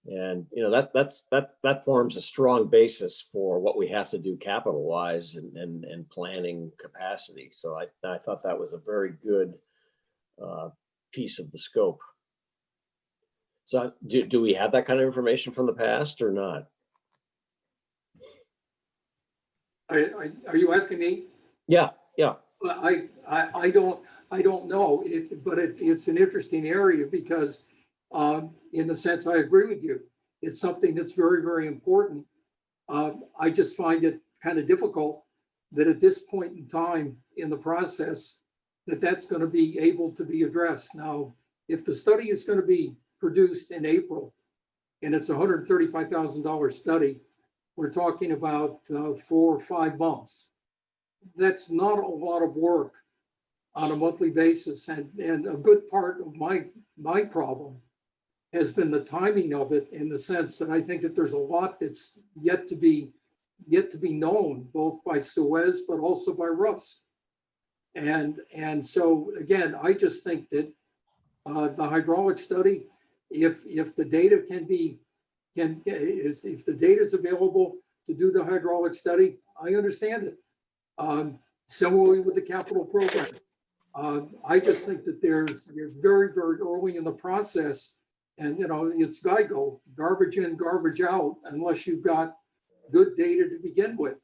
S8: And that forms a strong basis for what we have to do capital wise and planning capacity. So I thought that was a very good piece of the scope. So do we have that kind of information from the past or not?
S4: Are you asking me?
S8: Yeah.
S4: I don't know, but it's an interesting area because in the sense I agree with you. It's something that's very, very important. I just find it kind of difficult that at this point in time in the process, that's going to be able to be addressed. Now, if the study is going to be produced in April, and it's a $135,000 study, we're talking about 4 or 5 months. That's not a lot of work on a monthly basis. And a good part of my problem has been the timing of it, in the sense that I think that there's a lot that's yet to be known, both by Suez, but also by Russ. And so again, I just think that the hydraulic study, if the data if the data is available to do the hydraulic study, I understand it. Similarly with the capital program. I just think that you're very, very early in the process, and it's GIGO, garbage in, garbage out, unless you've got good data to begin with.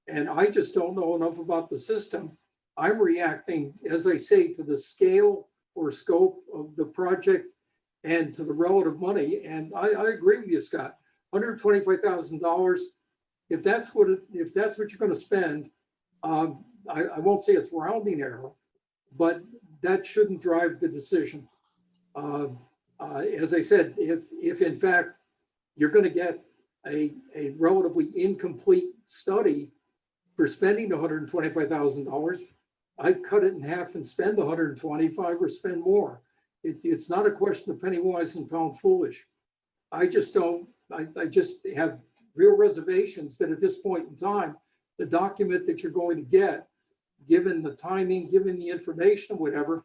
S4: And I just don't know enough about the system. I'm reacting, as I say, to the scale or scope of the project and to the relative money. And I agree with you, Scott. $125,000. If that's what you're going to spend, I won't say it's rounding error, but that shouldn't drive the decision. As I said, if in fact you're going to get a relatively incomplete study for spending $125,000, I'd cut it in half and spend the 125 or spend more. It's not a question of penny wise and pound foolish. I just have real reservations that at this point in time, the document that you're going to get, given the timing, given the information, whatever,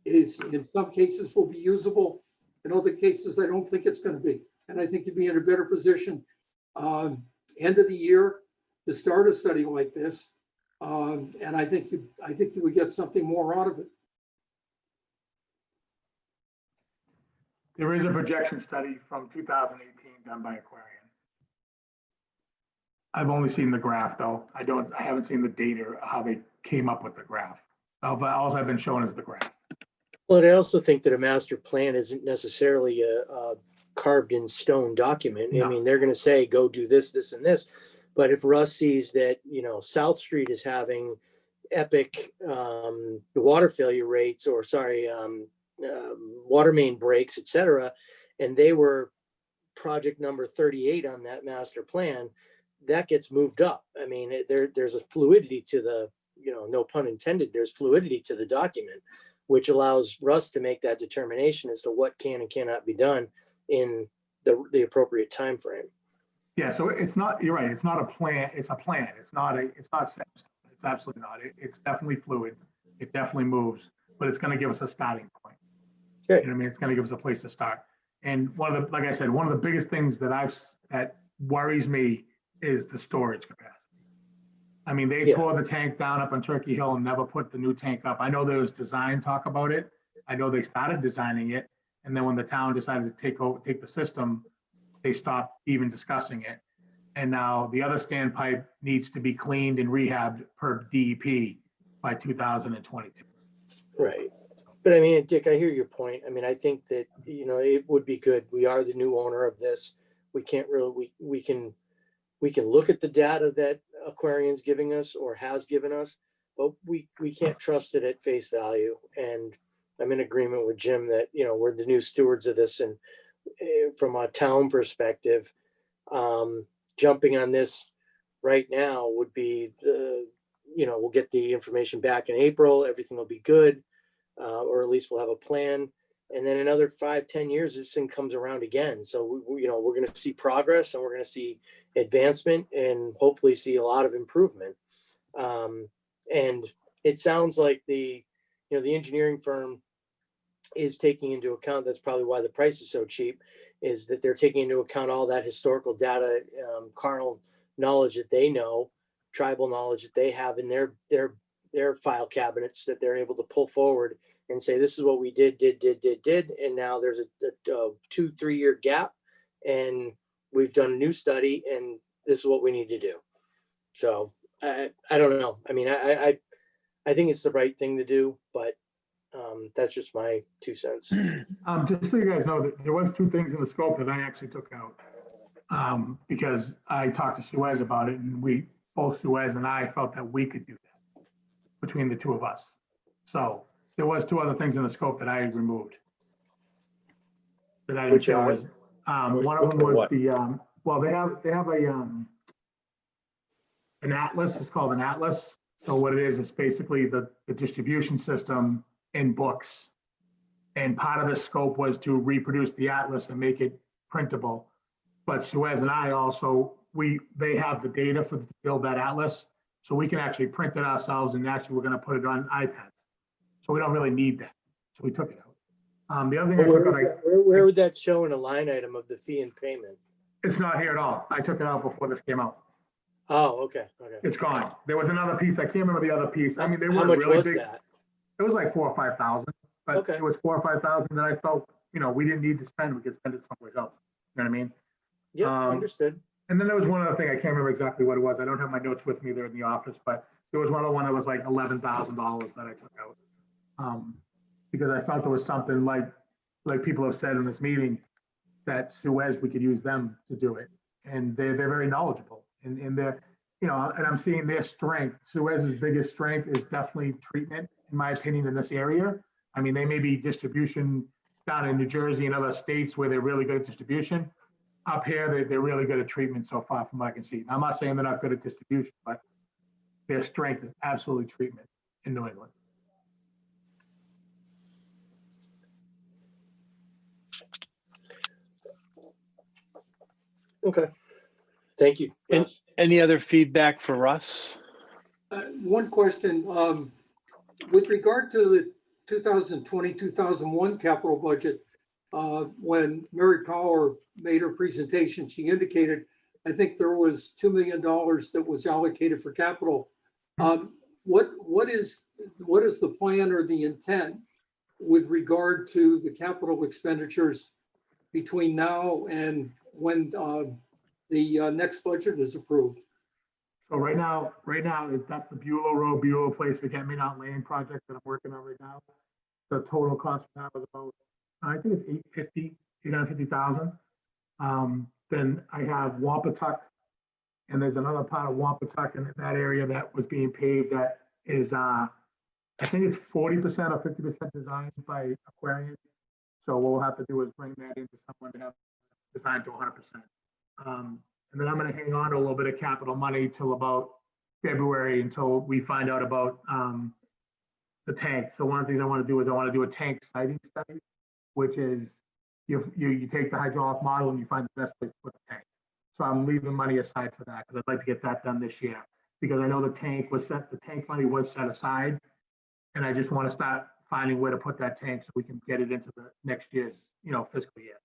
S4: is in some cases will be usable. In other cases, I don't think it's going to be. And I think you'd be in a better position end of the year to start a study like this. And I think you would get something more out of it.
S7: There is a projection study from 2018 done by Aquarian. I've only seen the graph though. I haven't seen the data, how they came up with the graph. All I've been shown is the graph.
S2: Well, I also think that a master plan isn't necessarily a carved in stone document.
S7: No.
S2: I mean, they're going to say, go do this, this, and this. But if Russ sees that, South Street is having epic water failure rates, or water main breaks, et cetera, and they were project number 38 on that master plan, that gets moved up. I mean, there's a fluidity to the, no pun intended, there's fluidity to the document, which allows Russ to make that determination as to what can and cannot be done in the appropriate time frame.
S7: Yeah, so it's not, you're right, it's not a plan, it's a plan. It's not set. It's absolutely not. It's definitely fluid. It definitely moves, but it's going to give us a starting point.
S2: Okay.
S7: You know what I mean? It's going to give us a place to start. And like I said, one of the biggest things that worries me is the storage capacity. I mean, they tore the tank down up on Turkey Hill and never put the new tank up. I know there was design talk about it. I know they started designing it. And then when the town decided to take the system, they stopped even discussing it. And now the other standpipe needs to be cleaned and rehabbed per DEP by 2022.
S2: Right. But I mean, Dick, I hear your point. I mean, I think that, it would be good. We are the new owner of this. We can't really, we can look at the data that Aquarian's giving us or has given us, but we can't trust it at face value. And I'm in agreement with Jim that, we're the new stewards of this. And from a town perspective, jumping on this right now would be we'll get the information back in April. Everything will be good. Or at least we'll have a plan. And then another 5-10 years, this thing comes around again. So, we're going to see progress, and we're going to see advancement, and hopefully see a lot of improvement. And it sounds like the engineering firm is taking into account, that's probably why the price is so cheap, is that they're taking into account all that historical data, carnal knowledge that they know, tribal knowledge that they have in their file cabinets that they're able to pull forward and say, this is what we did. And now there's a 2-3 year gap, and we've done a new study, and this is what we need to do. So I don't know. I mean, I think it's the right thing to do, but that's just my 2 cents.
S7: Just so you guys know, that there was 2 things in the scope that I actually took out because I talked to Suez about it, and both Suez and I felt that we could do that between the 2 of us. So there was 2 other things in the scope that I removed. That I didn't feel was One of them was
S8: What?
S7: well, they have an atlas. It's called an atlas. So what it is, it's basically the distribution system in books. And part of the scope was to reproduce the atlas and make it printable. But Suez and I also, they have the data to build that atlas. So we can actually print it ourselves, and actually we're going to put it on iPads. So we don't really need that. So we took it out. The other thing I took out,
S2: Where would that show in a line item of the fee and payment?
S7: it's not here at all. I took it out before this came out.
S2: Oh, okay.
S7: It's gone. There was another piece. I can't remember the other piece. I mean, they
S2: How
S7: were
S2: much
S7: really
S2: was
S7: big.
S2: that?
S7: It was like 4,000 or 5,000, but
S2: Okay.
S7: it was 4,000 or 5,000 that I felt, we didn't need to spend. We could spend it someplace else. You know what I mean?
S2: Yeah, understood.
S7: And then there was one other thing. I can't remember exactly what it was. I don't have my notes with me there in the office, but there was one other one that was like $11,000 that I took out. Because I felt there was something like people have said in this meeting, that Suez, we could use them to do it. And they're very knowledgeable, and they're, and I'm seeing their strength. Suez's biggest strength is definitely treatment, in my opinion, in this area. I mean, they may be distribution down in New Jersey and other states where they're really good at distribution. Up here, they're really good at treatment so far from what I can see. I'm not saying they're not good at distribution, but their strength is absolutely treatment in New England.
S2: Okay. Thank you. Russ.
S1: Any other feedback for Russ?
S4: One question, with regard to the 2020, 2001 capital budget, when Mary Power made her presentation, she indicated, I think there was $2 million that was allocated for capital. What is the plan or the intent with regard to the capital expenditures between now and when the next budget is approved?
S7: So right now that's the Beulah Place Forget Me Not Lane project that I'm working on right now. The total cost for that was about, I think it's 850,000. Then I have Wampatuck, and there's another part of Wampatuck in that area that was being paved that is, I think it's 40% or 50% designed by Aquarian. So what we'll have to do is bring that into someone to have designed to 100%. And then I'm going to hang on to a little bit of capital money till about February until we find out about the tank. So one of the things I want to do is I want to do a tank siting study, which is you take the hydraulic model and you find the best place to put the tank. So I'm leaving money aside for that because I'd like to get that done this year, because I know the tank money was set aside, and I just want to start finding where to put that tank so we can get it into the next year's fiscal year.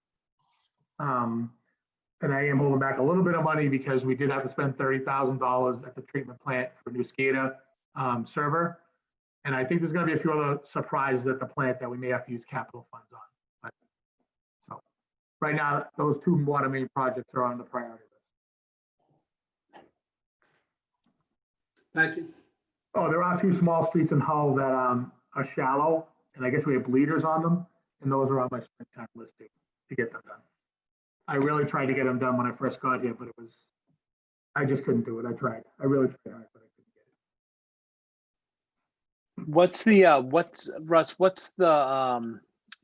S7: And I am holding back a little bit of money because we did have to spend $30,000 at the treatment plant for a new Scada server. And I think there's going to be a few other surprises at the plant that we may have to use capital funds on. So right now, those two water main projects are on the priority list.
S4: Thank you.
S7: Oh, there are two small streets in Hull that are shallow, and I guess we have bleeders on them, and those are on my springtime listing to get them done. I really tried to get them done when I first got here, but I just couldn't do it. I tried. I really tried, but I couldn't get it.
S1: What's the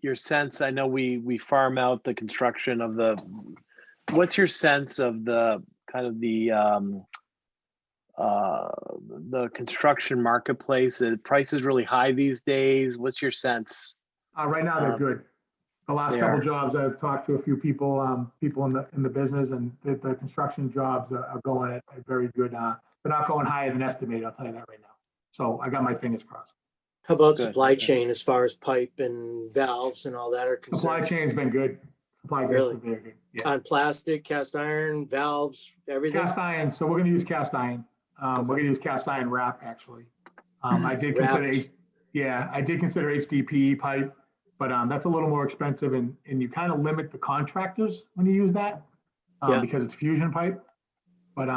S1: your sense? I know we farm out the construction of what's your sense of the kind of the construction marketplace? Are prices really high these days? What's your sense?
S7: Right now they're good. The last couple jobs, I've talked to a few people in the business, and the construction jobs are going at very good. They're not going higher than estimated. I'll tell you that right now. So I got my fingers crossed.
S2: How about supply chain as far as pipe and valves and all that are concerned?
S7: Supply chain's been good. Supply
S2: Really?
S7: chain's been very good. Yeah.
S2: On plastic, cast iron, valves, everything?
S7: Cast iron. So we're going to use cast iron. We're going to use cast iron wrap, actually. I did consider HDPE pipe, but that's a little more expensive, and you kind of limit the contractors when you use that because it's fusion pipe. But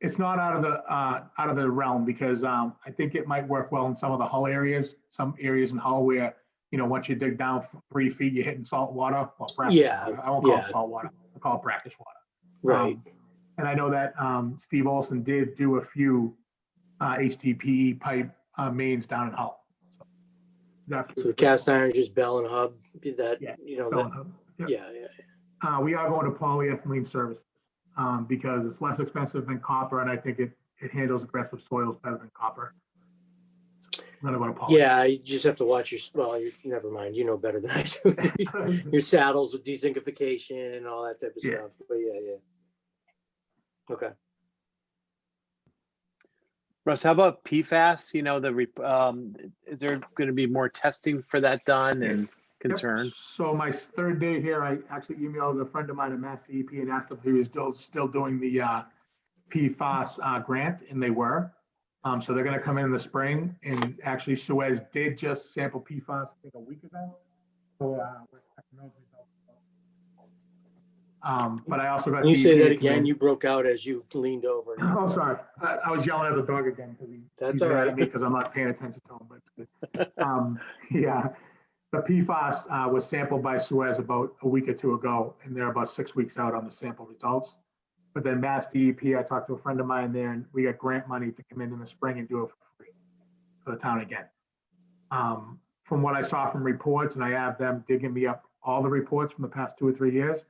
S7: it's not out of the realm, because I think it might work well in some of the Hull areas, some areas in Hull where, once you dig down 3 feet, you're hitting salt water. Well, water. I won't call it salt water. I call it brackish water.
S2: Right.
S7: And I know that Steve Olson did do a few HDPE pipe mains down in Hull.
S2: So the cast iron is just bell and hub.
S7: Bell and hub. Yep.
S2: Yeah.
S7: We are going to polyethylene services because it's less expensive than copper, and I think it handles aggressive soils better than copper. So I'm gonna go to poly.
S2: Yeah, you just have to watch your, well, you, never mind, you know better than I do. Your saddles with dezinkification and all that type of
S7: Yeah.
S2: stuff, but yeah. Okay.
S1: Russ, how about PFAS? You know, is there going to be more testing for that done and
S7: Yep.
S1: concern?
S7: So my third day here, I actually emailed a friend of mine at Mass DEP and asked if he was still doing the PFAS grant, and they were. So they're going to come in the spring, and actually Suez did just sample PFAS, I think, a week ago. So we're expecting those results. But I also got.
S2: Can you say
S7: DEP
S2: that
S7: to come
S2: again?
S7: in.
S2: You broke out as you leaned over.
S7: Oh, sorry. I was yelling at the dog again because
S2: That's
S7: he's
S2: all
S7: mad
S2: right.
S7: at me because I'm not paying attention to him, but it's good. Yeah, the PFAS was sampled by Suez about a week or two ago, and they're about 6 weeks out on the sample results. But then Mass DEP, I talked to a friend of mine there, and we got grant money to come in the spring and do it for free for the town again. From what I saw from reports, and I have them digging me up all the reports from the past 2 or 3 years,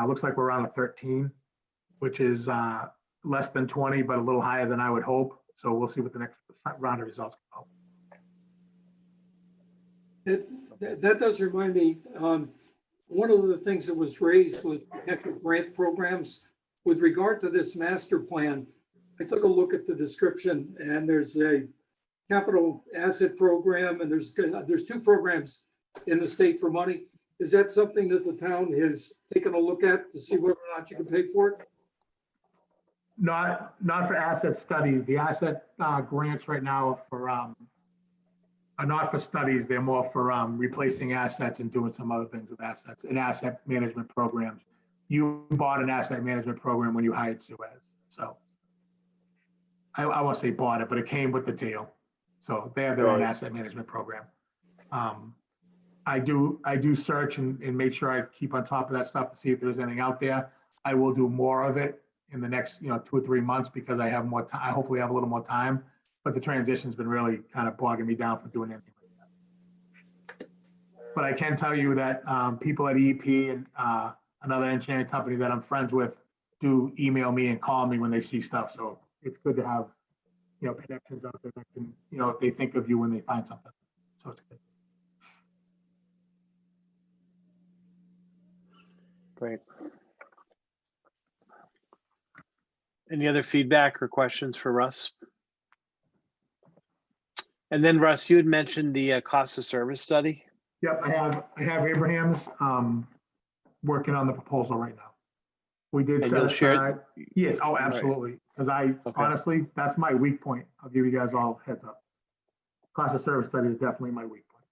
S7: looks like we're around a 13, which is less than 20, but a little higher than I would hope. So we'll see what the next round of results come out.
S4: That does remind me, one of the things that was raised was potential grant programs. With regard to this master plan, I took a look at the description, and there's a capital asset program, and there's 2 programs in the state for money. Is that something that the town has taken a look at to see whether or not you can pay for it?
S7: Not for asset studies. The asset grants right now are not for studies. They're more for replacing assets and doing some other things with assets and asset management programs. You bought an asset management program when you hired Suez. So I won't say bought it, but it came with the deal. So they have their own
S2: Right.
S7: asset management program. I do search and make sure I keep on top of that stuff to see if there's anything out there. I will do more of it in the next 2 or 3 months because I have more time. I hopefully have a little more time, but the transition's been really kind of bogging me down for doing anything like that. But I can tell you that people at EP and another engineering company that I'm friends with do email me and call me when they see stuff. So it's good to have connections out there that can if they think of you when they find something. So it's good.
S1: Great. Any other feedback or questions for Russ? And then Russ, you had mentioned the cost of service study.
S7: Yep, I have Abraham's working on the proposal right now. We did
S1: And
S7: set
S1: you'll share
S7: aside. Yes, oh, absolutely. Because honestly, that's my weak point. I'll give you guys all heads up. Cost of service study is definitely my weak point.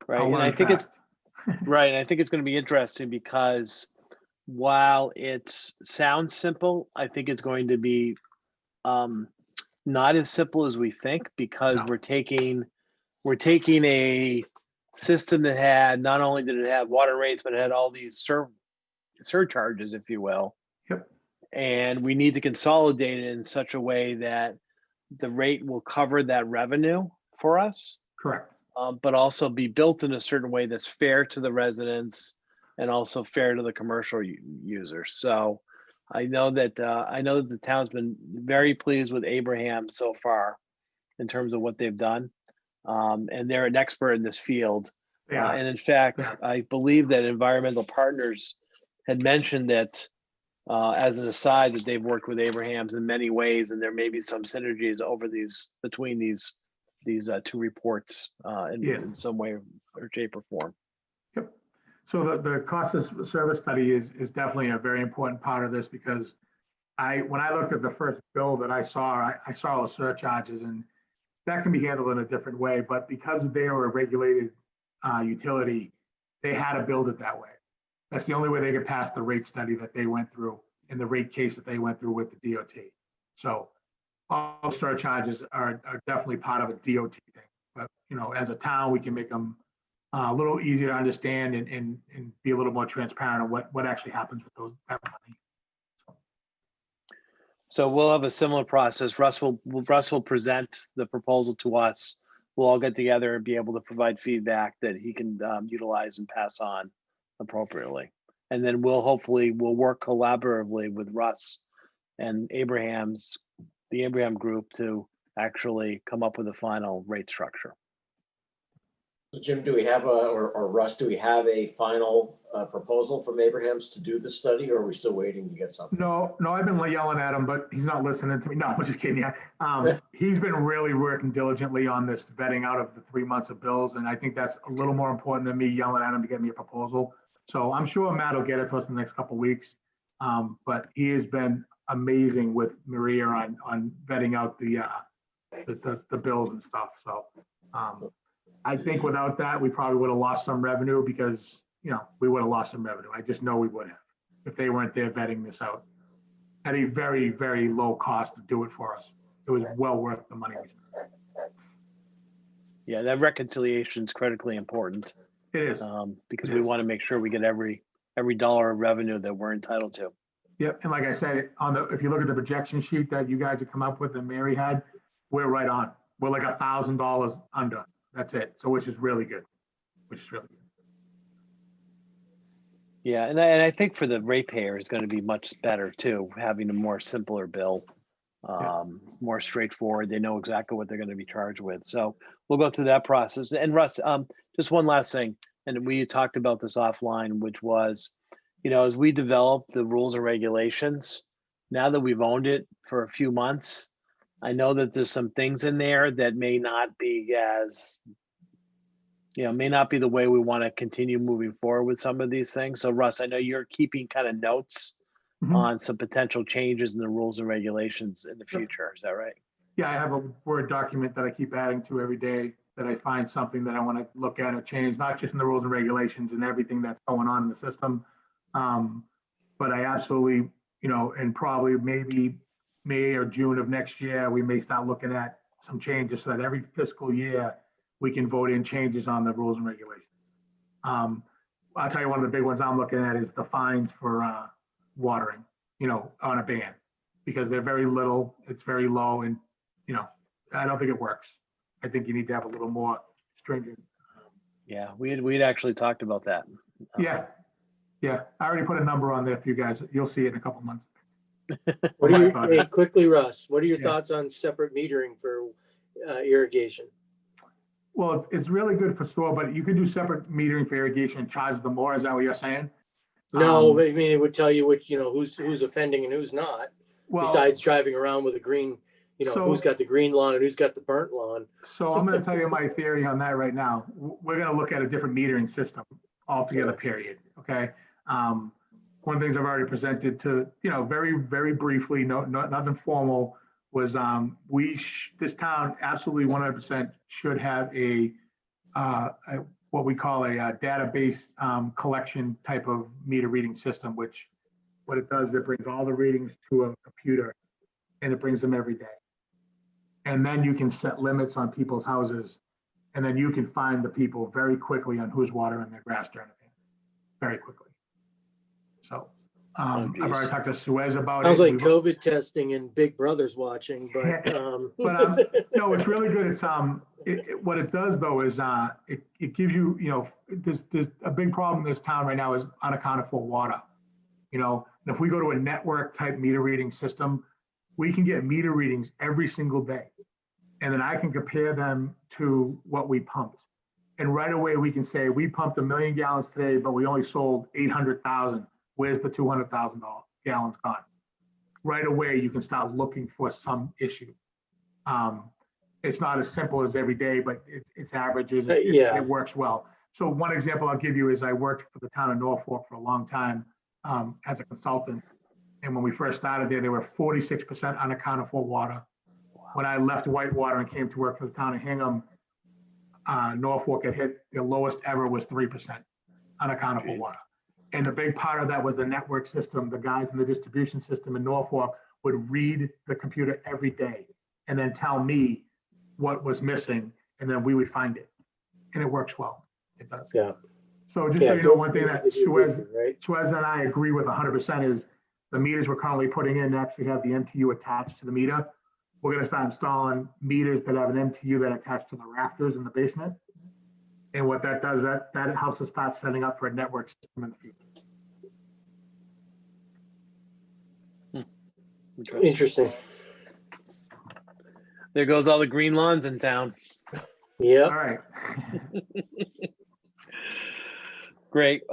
S1: Right,
S7: I'll
S1: and
S7: learn
S1: I think
S7: fast.
S1: right. And I think it's going to be interesting because while it sounds simple, I think it's going to be not as simple as we think because
S7: No.
S1: we're taking a system that had, not only did it have water rates, but it had all these surcharges, if you will.
S7: Yep.
S1: And we need to consolidate it in such a way that the rate will cover that revenue for us.
S7: Correct.
S1: But also be built in a certain way that's fair to the residents and also fair to the commercial users. So I know that the town's been very pleased with Abraham so far in terms of what they've done. And they're an expert in this field.
S7: Yeah.
S1: And in fact,
S7: Yeah.
S1: I believe that Environmental Partners had mentioned that as an aside that they've worked with Abraham's in many ways, and there may be some synergies between these 2 reports in some way or shape or form.
S7: Yep. So the cost of service study is definitely a very important part of this because when I looked at the first bill that I saw all the surcharges, and that can be handled in a different way, but because they are a regulated utility, they had to build it that way. That's the only way they could pass the rate study that they went through and the rate case that they went through with the DOT. So all surcharges are definitely part of a DOT thing. But as a town, we can make them a little easier to understand and be a little more transparent on what actually happens with that money.
S1: So we'll have a similar process. Russ will present the proposal to us. We'll all get together and be able to provide feedback that he can utilize and pass on appropriately. And then we'll work collaboratively with Russ and the Abraham group to actually come up with a final rate structure.
S8: So Jim, do we have or Russ, do we have a final proposal from Abraham's to do the study, or are we still waiting to get something?
S7: No, I've been yelling at him, but he's not listening to me. No, I'm just kidding. Yeah. He's been really working diligently on this vetting out of the 3 months of bills. And I think that's a little more important than me yelling at him to get me a proposal. So I'm sure Matt will get it to us in the next couple of weeks. But he has been amazing with Maria on vetting out the bills and stuff. So I think without that, we probably would have lost some revenue because, we would have lost some revenue. I just know we would have if they weren't there vetting this out at a very, very low cost to do it for us. It was well worth the money we spent.
S1: Yeah, that reconciliation is critically important.
S7: It is.
S1: Because we want to make sure we get every dollar of revenue that we're entitled to.
S7: Yep. And like I said, if you look at the projection sheet that you guys have come up with and Mary had, we're right on. We're like $1,000 under. That's it. So which is really good.
S1: Yeah, and I think for the ratepayer is going to be much better too, having a more simpler bill, more straightforward. They know exactly what they're going to be charged with. So we'll go through that process. And Russ, just one last thing, and we talked about this offline, which was, as we develop the rules and regulations, now that we've owned it for a few months, I know that there's some things in there that may not be may not be the way we want to continue moving forward with some of these things. So Russ, I know you're keeping kind of notes on some potential changes in the rules and regulations in the future. Is that right?
S7: Yeah, I have a Word document that I keep adding to every day that I find something that I want to look at or change, not just in the rules and regulations and everything that's going on in the system. But I absolutely, and probably maybe May or June of next year, we may start looking at some changes so that every fiscal year we can vote in changes on the rules and regulations. I'll tell you, one of the big ones I'm looking at is the fines for watering, on a ban, because they're very little, it's very low, and, I don't think it works. I think you need to have a little more stringent.
S1: Yeah, we'd actually talked about that.
S7: Yeah. I already put a number on there for you guys. You'll see it in a couple months.
S2: Quickly, Russ, what are your thoughts on separate metering for irrigation?
S7: Well, it's really good for store, but you could do separate metering for irrigation and charge them more. Is that what you're saying?
S2: No, I mean, it would tell you which, who's offending and who's not.
S7: Well,
S2: besides driving around with a green, who's got the green lawn and who's got the burnt lawn.
S7: So I'm going to tell you my theory on that right now. We're going to look at a different metering system altogether, period. Okay. One of the things I've already presented to, very, very briefly, nothing formal, was this town absolutely 100% should have a what we call a database collection type of meter reading system, which what it does, it brings all the readings to a computer and it brings them every day. And then you can set limits on people's houses, and then you can find the people very quickly on who's watering their grass during the day, very quickly. So I've already talked to Suez about it.
S2: Sounds like COVID testing and Big Brother's watching, but
S7: no, it's really good. It's what it does though is it gives you, there's a big problem in this town right now is unaccounted for water. And if we go to a network type meter reading system, we can get meter readings every single day. And then I can compare them to what we pumped. And right away we can say, we pumped 1 million gallons today, but we only sold 800,000. Where's the 200,000 gallons gone? Right away, you can start looking for some issue. It's not as simple as every day, but it's averages. It works well. So one example I'll give you is I worked for the town of Norfolk for a long time as a consultant. And when we first started there, they were 46% unaccounted for water. When I left Whitewater and came to work for the town of Hingham, Norfolk had hit the lowest ever was 3% unaccounted for water. And a big part of that was the network system. The guys in the distribution system in Norfolk would read the computer every day and then tell me what was missing, and then we would find it. And it works well. It does.
S2: Yeah.
S7: So just so you know, one thing that Suez and I agree with 100% is the meters we're currently putting in actually have the MTU attached to the meter. We're going to start installing meters that have an MTU that attached to the rafters in the basement. And what that does, that helps us start setting up for a network system in the future.
S2: Interesting.
S1: There goes all the green lawns in town.
S7: All
S2: Yep.
S7: right.
S1: Great.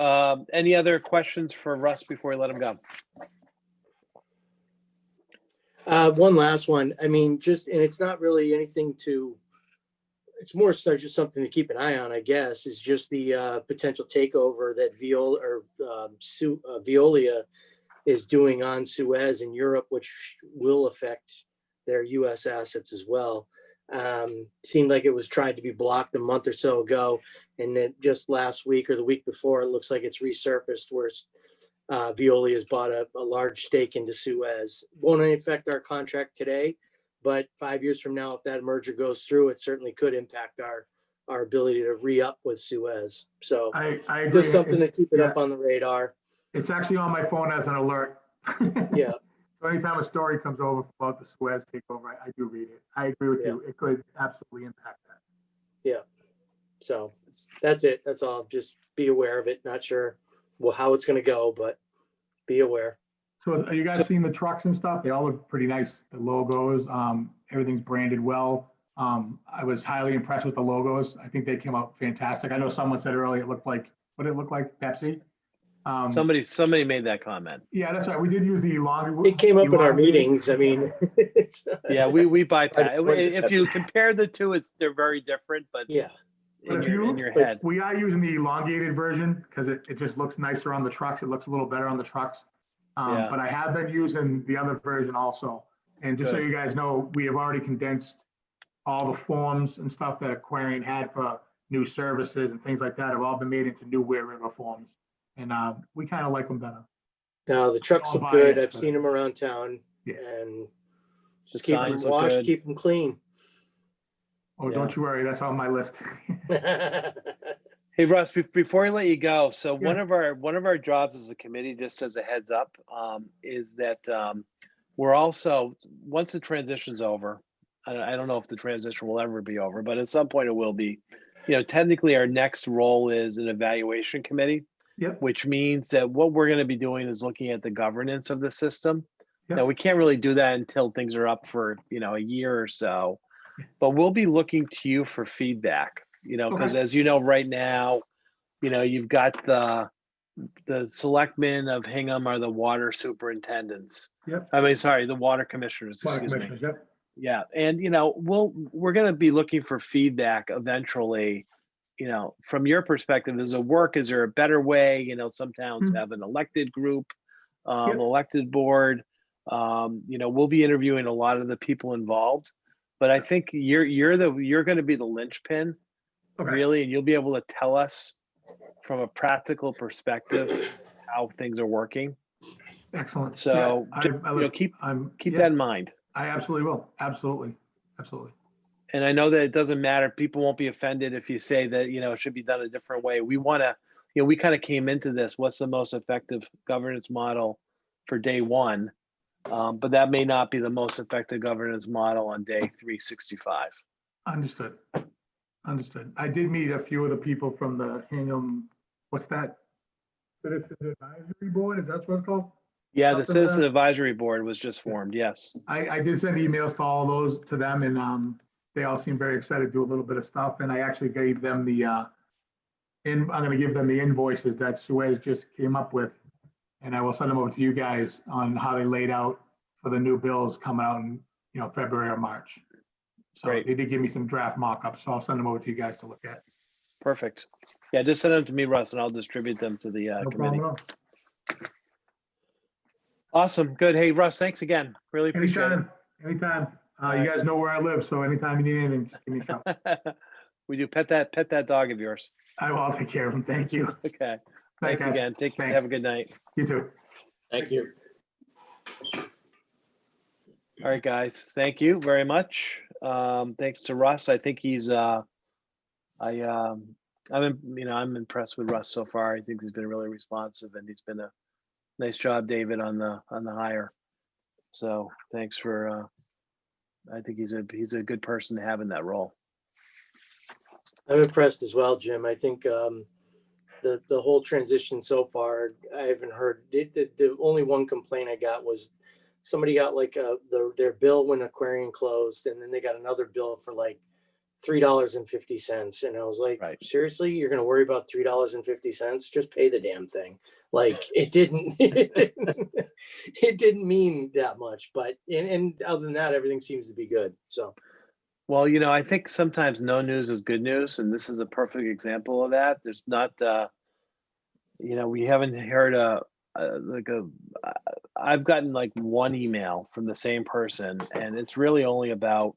S1: Any other questions for Russ before we let him go?
S2: One last one. I mean, and it's not really anything it's more so just something to keep an eye on, I guess, is just the potential takeover that Veolia is doing on Suez in Europe, which will affect their US assets as well. Seemed like it was tried to be blocked a month or so ago. And then just last week or the week before, it looks like it's resurfaced where Veolia has bought a large stake into Suez. Won't affect our contract today, but 5 years from now, if that merger goes through, it certainly could impact our ability to re-up with Suez. So
S7: I agree.
S2: just something to keep it
S7: Yeah.
S2: up on the radar.
S7: It's actually on my phone as an alert.
S2: Yeah.
S7: So anytime a story comes over about the Suez takeover, I do read it. I agree with you. It could absolutely impact that.
S2: Yeah. So that's it. That's all. Just be aware of it. Not sure how it's going to go, but be aware.
S7: So are you guys seeing the trucks and stuff? They all look pretty nice. The logos, everything's branded well. I was highly impressed with the logos. I think they came out fantastic. I know someone said earlier it looked like, what did it look like? Pepsi?
S1: Somebody made that comment.
S7: Yeah, that's right. We did use the elongated.
S2: It came up in our meetings. I mean,
S1: Yeah, we bypass. If you compare the two, they're very different, but
S2: yeah.
S7: But
S1: in your head.
S7: we are using the elongated version because it just looks nicer on the trucks. It looks a little better on the trucks.
S1: Yeah.
S7: But I have been using the other version also. And just so
S1: Good.
S7: you guys know, we have already condensed all the forms and stuff that Aquarian had for new services and things like that have all been made into new Weir River forms. And we kind of like them better.
S2: No, the trucks
S7: All
S2: look good.
S7: biased,
S2: I've
S7: but-
S2: seen them around town,
S7: Yeah.
S2: and
S1: The
S2: just keep them
S1: signs look
S2: washed,
S1: good.
S2: keep them clean.
S7: Oh, don't you worry. That's on my list.
S1: Hey Russ, before I let you go, so
S7: Yeah.
S1: one of our jobs as a committee, just as a heads up, is that we're also, once the transition's over, I don't know if the transition will ever be over, but at some point it will be. Technically our next role is an evaluation committee,
S7: Yep.
S1: which means that what we're going to be doing is looking at the governance of the system.
S7: Yep.
S1: Now we can't really do that until things are up for a year or so, but we'll be looking to you for feedback. Because
S7: Okay.
S1: as you know, right now, you've got the selectmen of Hingham are the water superintendents.
S7: Yep.
S1: I mean, sorry, the water commissioners,
S7: Water
S1: excuse me.
S7: commissioners, yep.
S1: Yeah. And, we're going to be looking for feedback eventually, from your perspective, does it work? Is there a better way? Some towns have an elected group,
S7: Yep.
S1: elected board. We'll be interviewing a lot of the people involved, but I think you're going to be the linchpin.
S7: Okay.
S1: Really, and you'll be able to tell us from a practical perspective how things are working.
S7: Excellent.
S1: So
S7: Yeah,
S1: keep
S7: yeah,
S1: that in mind.
S7: I absolutely will. Absolutely. Absolutely.
S1: And I know that it doesn't matter. People won't be offended if you say that it should be done a different way. We want to, we kind of came into this. What's the most effective governance model for day one? But that may not be the most effective governance model on day 365.
S7: Understood. Understood. I did meet a few of the people from the Hingham, what's that? Citizens Advisory Board, is that what it's called?
S1: Yeah, the
S7: Something
S1: Citizen
S7: like
S1: Advisory Board was just formed. Yes.
S7: I did send emails to all those to them and they all seem very excited to do a little bit of stuff. And I actually gave them I'm going to give them the invoices that Suez just came up with. And I will send them over to you guys on how they laid out for the new bills coming out in, February or March. So
S1: Great.
S7: they did give me some draft mock-ups, so I'll send them over to you guys to look at.
S1: Perfect. Yeah, just send them to me, Russ, and I'll distribute them to the
S7: No
S1: committee.
S7: problem at all.
S1: Awesome. Good. Hey, Russ, thanks again. Really appreciate
S7: Anytime. You guys know where I live, so anytime you need anything, just give me a shout.
S1: it. We do pet that dog of yours.
S7: I'll take care of him. Thank you.
S1: Okay.
S7: Bye,
S1: Thanks
S7: guys.
S1: again. Take care.
S7: Thanks.
S1: Have a good night.
S7: You too.
S8: Thank you.
S1: All right, guys. Thank you very much. Thanks to Russ. I think he's I'm impressed with Russ so far. I think he's been really responsive and he's been a nice job, David, on the hire. So thanks for I think he's a good person to have in that role.
S2: I'm impressed as well, Jim. I think the whole transition so far, I haven't heard the only one complaint I got was somebody got like their bill when Aquarian closed, and then they got another bill for like $3.50. And I was like,
S1: Right.
S2: seriously, you're gonna worry about $3.50? Just pay the damn thing. Like it didn't it didn't mean that much. But and other than that, everything seems to be good. So
S1: Well, I think sometimes no news is good news, and this is a perfect example of that. There's not, we haven't heard I've gotten like one email from the same person, and it's really only about,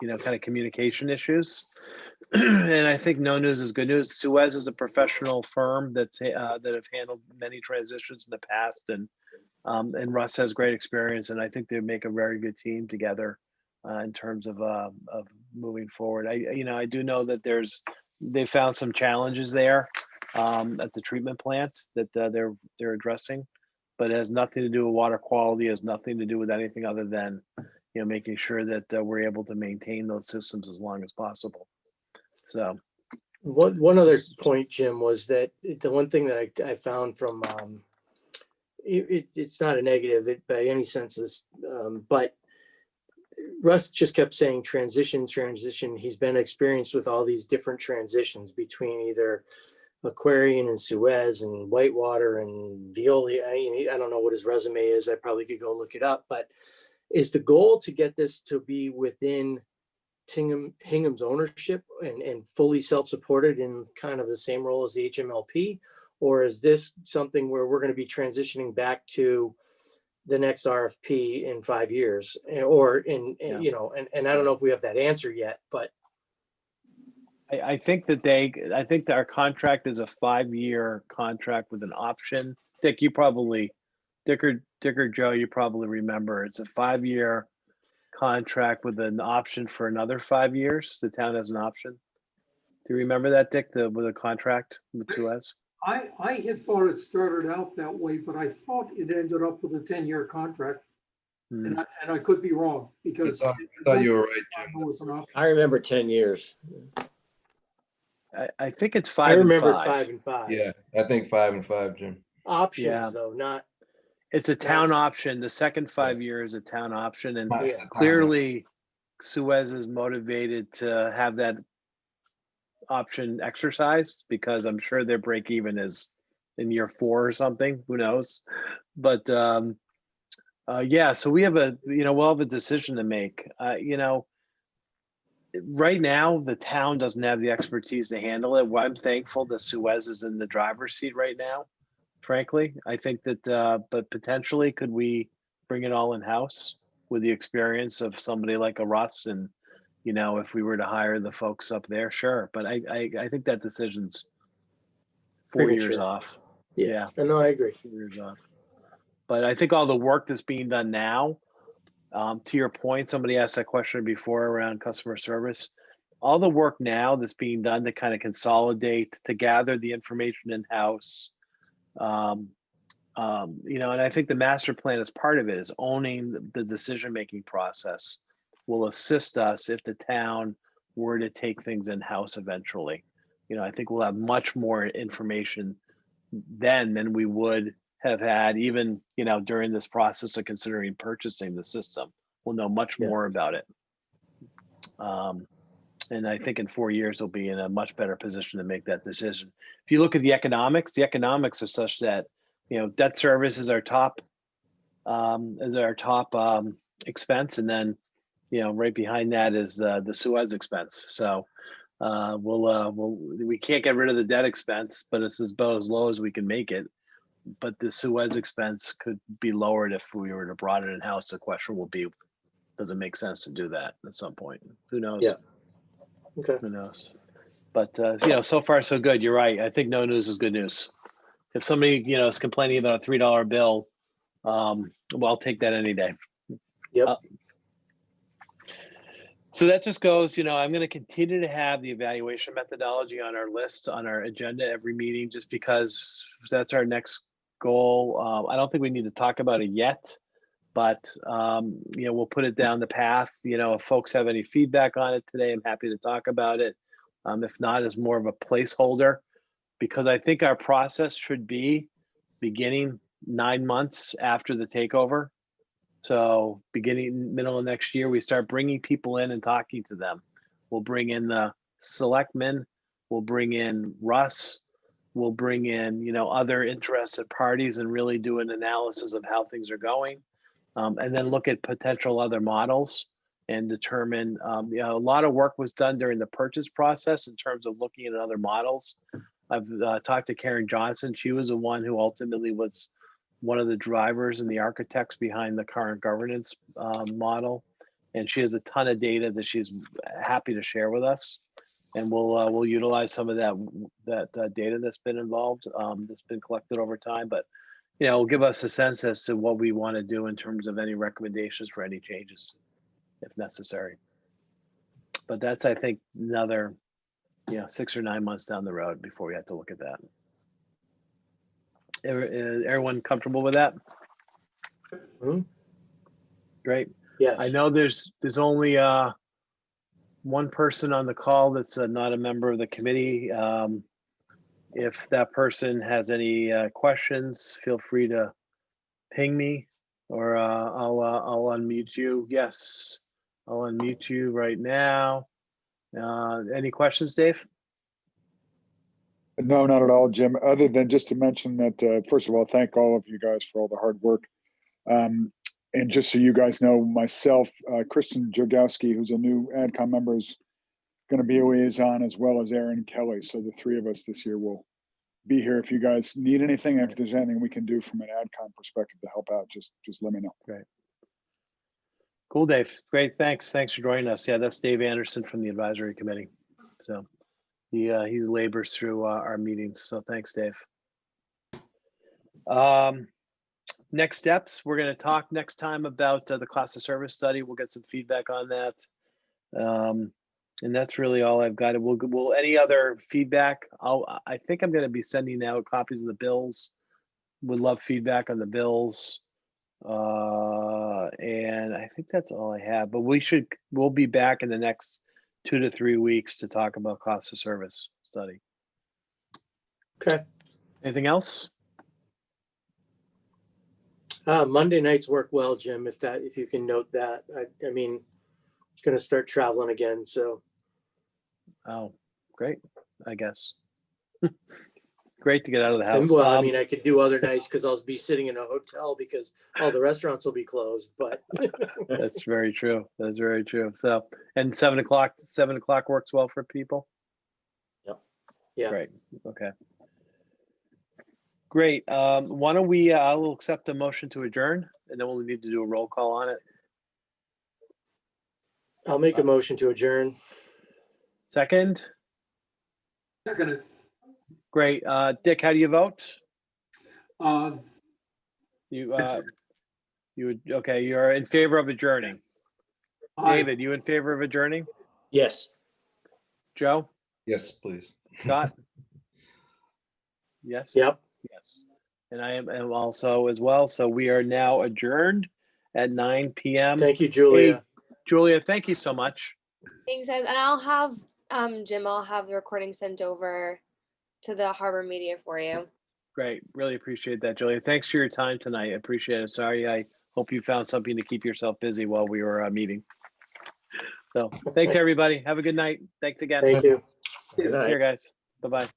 S1: kind of communication issues. And I think no news is good news. Suez is a professional firm that have handled many transitions in the past, and Russ has great experience, and I think they make a very good team together in terms of moving forward. I do know that they found some challenges there at the treatment plant that they're addressing, but it has nothing to do with water quality. It has nothing to do with anything other than making sure that we're able to maintain those systems as long as possible. So
S2: one other point, Jim, was that the one thing that I found from it's not a negative by any sense of this, but Russ just kept saying transition. He's been experienced with all these different transitions between either Aquarian and Suez and Whitewater and Veolia. I don't know what his resume is. I probably could go look it up. But is the goal to get this to be within Hingham's ownership and fully self-supported in kind of the same role as the HMLP? Or is this something where we're going to be transitioning back to the next RFP in 5 years, or and I don't know if we have that answer yet, but
S1: I think that our contract is a 5-year contract with an option. Dick or Joe, you probably remember, it's a 5-year contract with an option for another 5 years. The town has an option. Do you remember that, Dick, with a contract with Suez?
S4: I had thought it started out that way, but I thought it ended up with a 10-year contract.
S1: Hmm.
S4: And I could be wrong because
S3: I thought you were right, Jim.
S4: it was an option.
S8: I remember 10 years.
S1: I think it's
S2: I
S1: 5 and
S2: remember
S1: 5.
S2: 5 and 5.
S3: Yeah, I think 5 and 5, Jim.
S2: Options
S1: Yeah.
S2: though, not
S1: It's a town option. The second 5 years is a town option, and
S2: Yeah.
S1: clearly Suez is motivated to have that option exercised because I'm sure their break even is in year 4 or something. Who knows? But yeah, so we'll have a decision to make. Right now the town doesn't have the expertise to handle it. I'm thankful that Suez is in the driver's seat right now. Frankly, I think that, but potentially, could we bring it all in house with the experience of somebody like a Russ, and if we were to hire the folks up there, sure. But I think that decision's 4 years
S2: Premature.
S1: off.
S2: Yeah. No, I agree.
S1: 4 years off. But I think all the work that's being done now, to your point, somebody asked that question before around customer service. All the work now that's being done to kind of consolidate, to gather the information in house. And I think the master plan is part of it, is owning the decision-making process will assist us if the town were to take things in-house eventually. I think we'll have much more information then than we would have had even, during this process of considering purchasing the system. We'll know much more about it. And I think in 4 years, we'll be in a much better position to make that decision. If you look at the economics are such that, debt service is our top expense. And then, right behind that is the Suez expense. So we can't get rid of the debt expense, but it's about as low as we can make it. But the Suez expense could be lowered if we were to brought it in-house. The question will be, does it make sense to do that at some point? Who knows?
S2: Yeah. Okay.
S1: Who knows? But so far so good. You're right. I think no news is good news. If somebody is complaining about a $3 bill, well, I'll take that any day.
S2: Yep.
S1: So that just goes, I'm going to continue to have the evaluation methodology on our list, on our agenda every meeting, just because that's our next goal. I don't think we need to talk about it yet, but we'll put it down the path. If folks have any feedback on it today, I'm happy to talk about it. If not, as more of a placeholder, because I think our process should be beginning 9 months after the takeover. So beginning, middle of next year, we start bringing people in and talking to them. We'll bring in the selectmen, we'll bring in Russ, we'll bring in, you know, other interested parties and really do an analysis of how things are going. And then look at potential other models and determine, you know, a lot of work was done during the purchase process in terms of looking at other models. I've talked to Karen Johnson. She was the one who ultimately was one of the drivers and the architects behind the current governance model. And she has a ton of data that she's happy to share with us. And we'll utilize some of that data that's been involved, that's been collected over time. But, you know, it'll give us a sense as to what we want to do in terms of any recommendations for any changes, if necessary. But that's, I think, another, you know, 6 or 9 months down the road before we have to look at that. Is everyone comfortable with that?
S2: Mhm.
S1: Great.
S2: Yes.
S1: I know there's only one person on the call that's not a member of the committee. If that person has any questions, feel free to ping me, or I'll unmute you. Yes, I'll unmute you right now. Any questions, Dave?
S9: No, not at all, Jim, other than just to mention that, first of all, thank all of you guys for all the hard work. And just so you guys know, myself, Kristen Jogowski, who's a new AdCom member, is going to be a liaison, as well as Aaron Kelly. So the three of us this year will be here. If you guys need anything, if there's anything we can do from an AdCom perspective to help out, just let me know.
S1: Great. Cool, Dave. Great. Thanks for joining us. Yeah, that's Dave Anderson from the advisory committee. So he labors through our meetings. So thanks, Dave. Next steps, we're going to talk next time about the cost of service study. We'll get some feedback on that. And that's really all I've got. We'll any other feedback, I think I'm going to be sending out copies of the bills. Would love feedback on the bills. And I think that's all I have, but we'll be back in the next 2 to 3 weeks to talk about cost of service study.
S2: Okay.
S1: Anything else?
S2: Monday nights work well, Jim, if you can note that. I mean, going to start traveling again, so.
S1: Oh, great, I guess. Great to get out of the
S2: And
S1: house.
S2: well, I mean, I could do other nights because I'll be sitting in a hotel because all the restaurants will be closed, but.
S1: That's very true. That's very true. So, and 7 o'clock works well for people?
S2: Yep. Yeah.
S1: Great, okay. Great, why don't we, I'll accept a motion to adjourn, and then we'll need to do a roll call on it.
S2: I'll make a motion to adjourn.
S1: Second?
S4: Seconded.
S1: Great, Dick, how do you vote? You would, okay, you're in favor of adjourning.
S4: Aye.
S1: David, you in favor of adjourning?
S8: Yes.
S1: Joe?
S3: Yes, please.
S1: Scott? Yes?
S2: Yep.
S1: Yes. And I am also as well. So we are now adjourned at 9 p.m.
S2: Thank you, Julia.
S1: Hey, Julia, thank you so much.
S10: Thanks, guys. And I'll have, Jim, I'll have the recording sent over to the Harbor Media for you.
S1: Great. Really appreciate that, Julia. Thanks for your time tonight. I appreciate it. Sorry, I hope you found something to keep yourself busy while we were meeting. So thanks, everybody. Have a good night. Thanks again.
S2: Thank you.
S8: Good night.
S1: Here, guys. Bye-bye.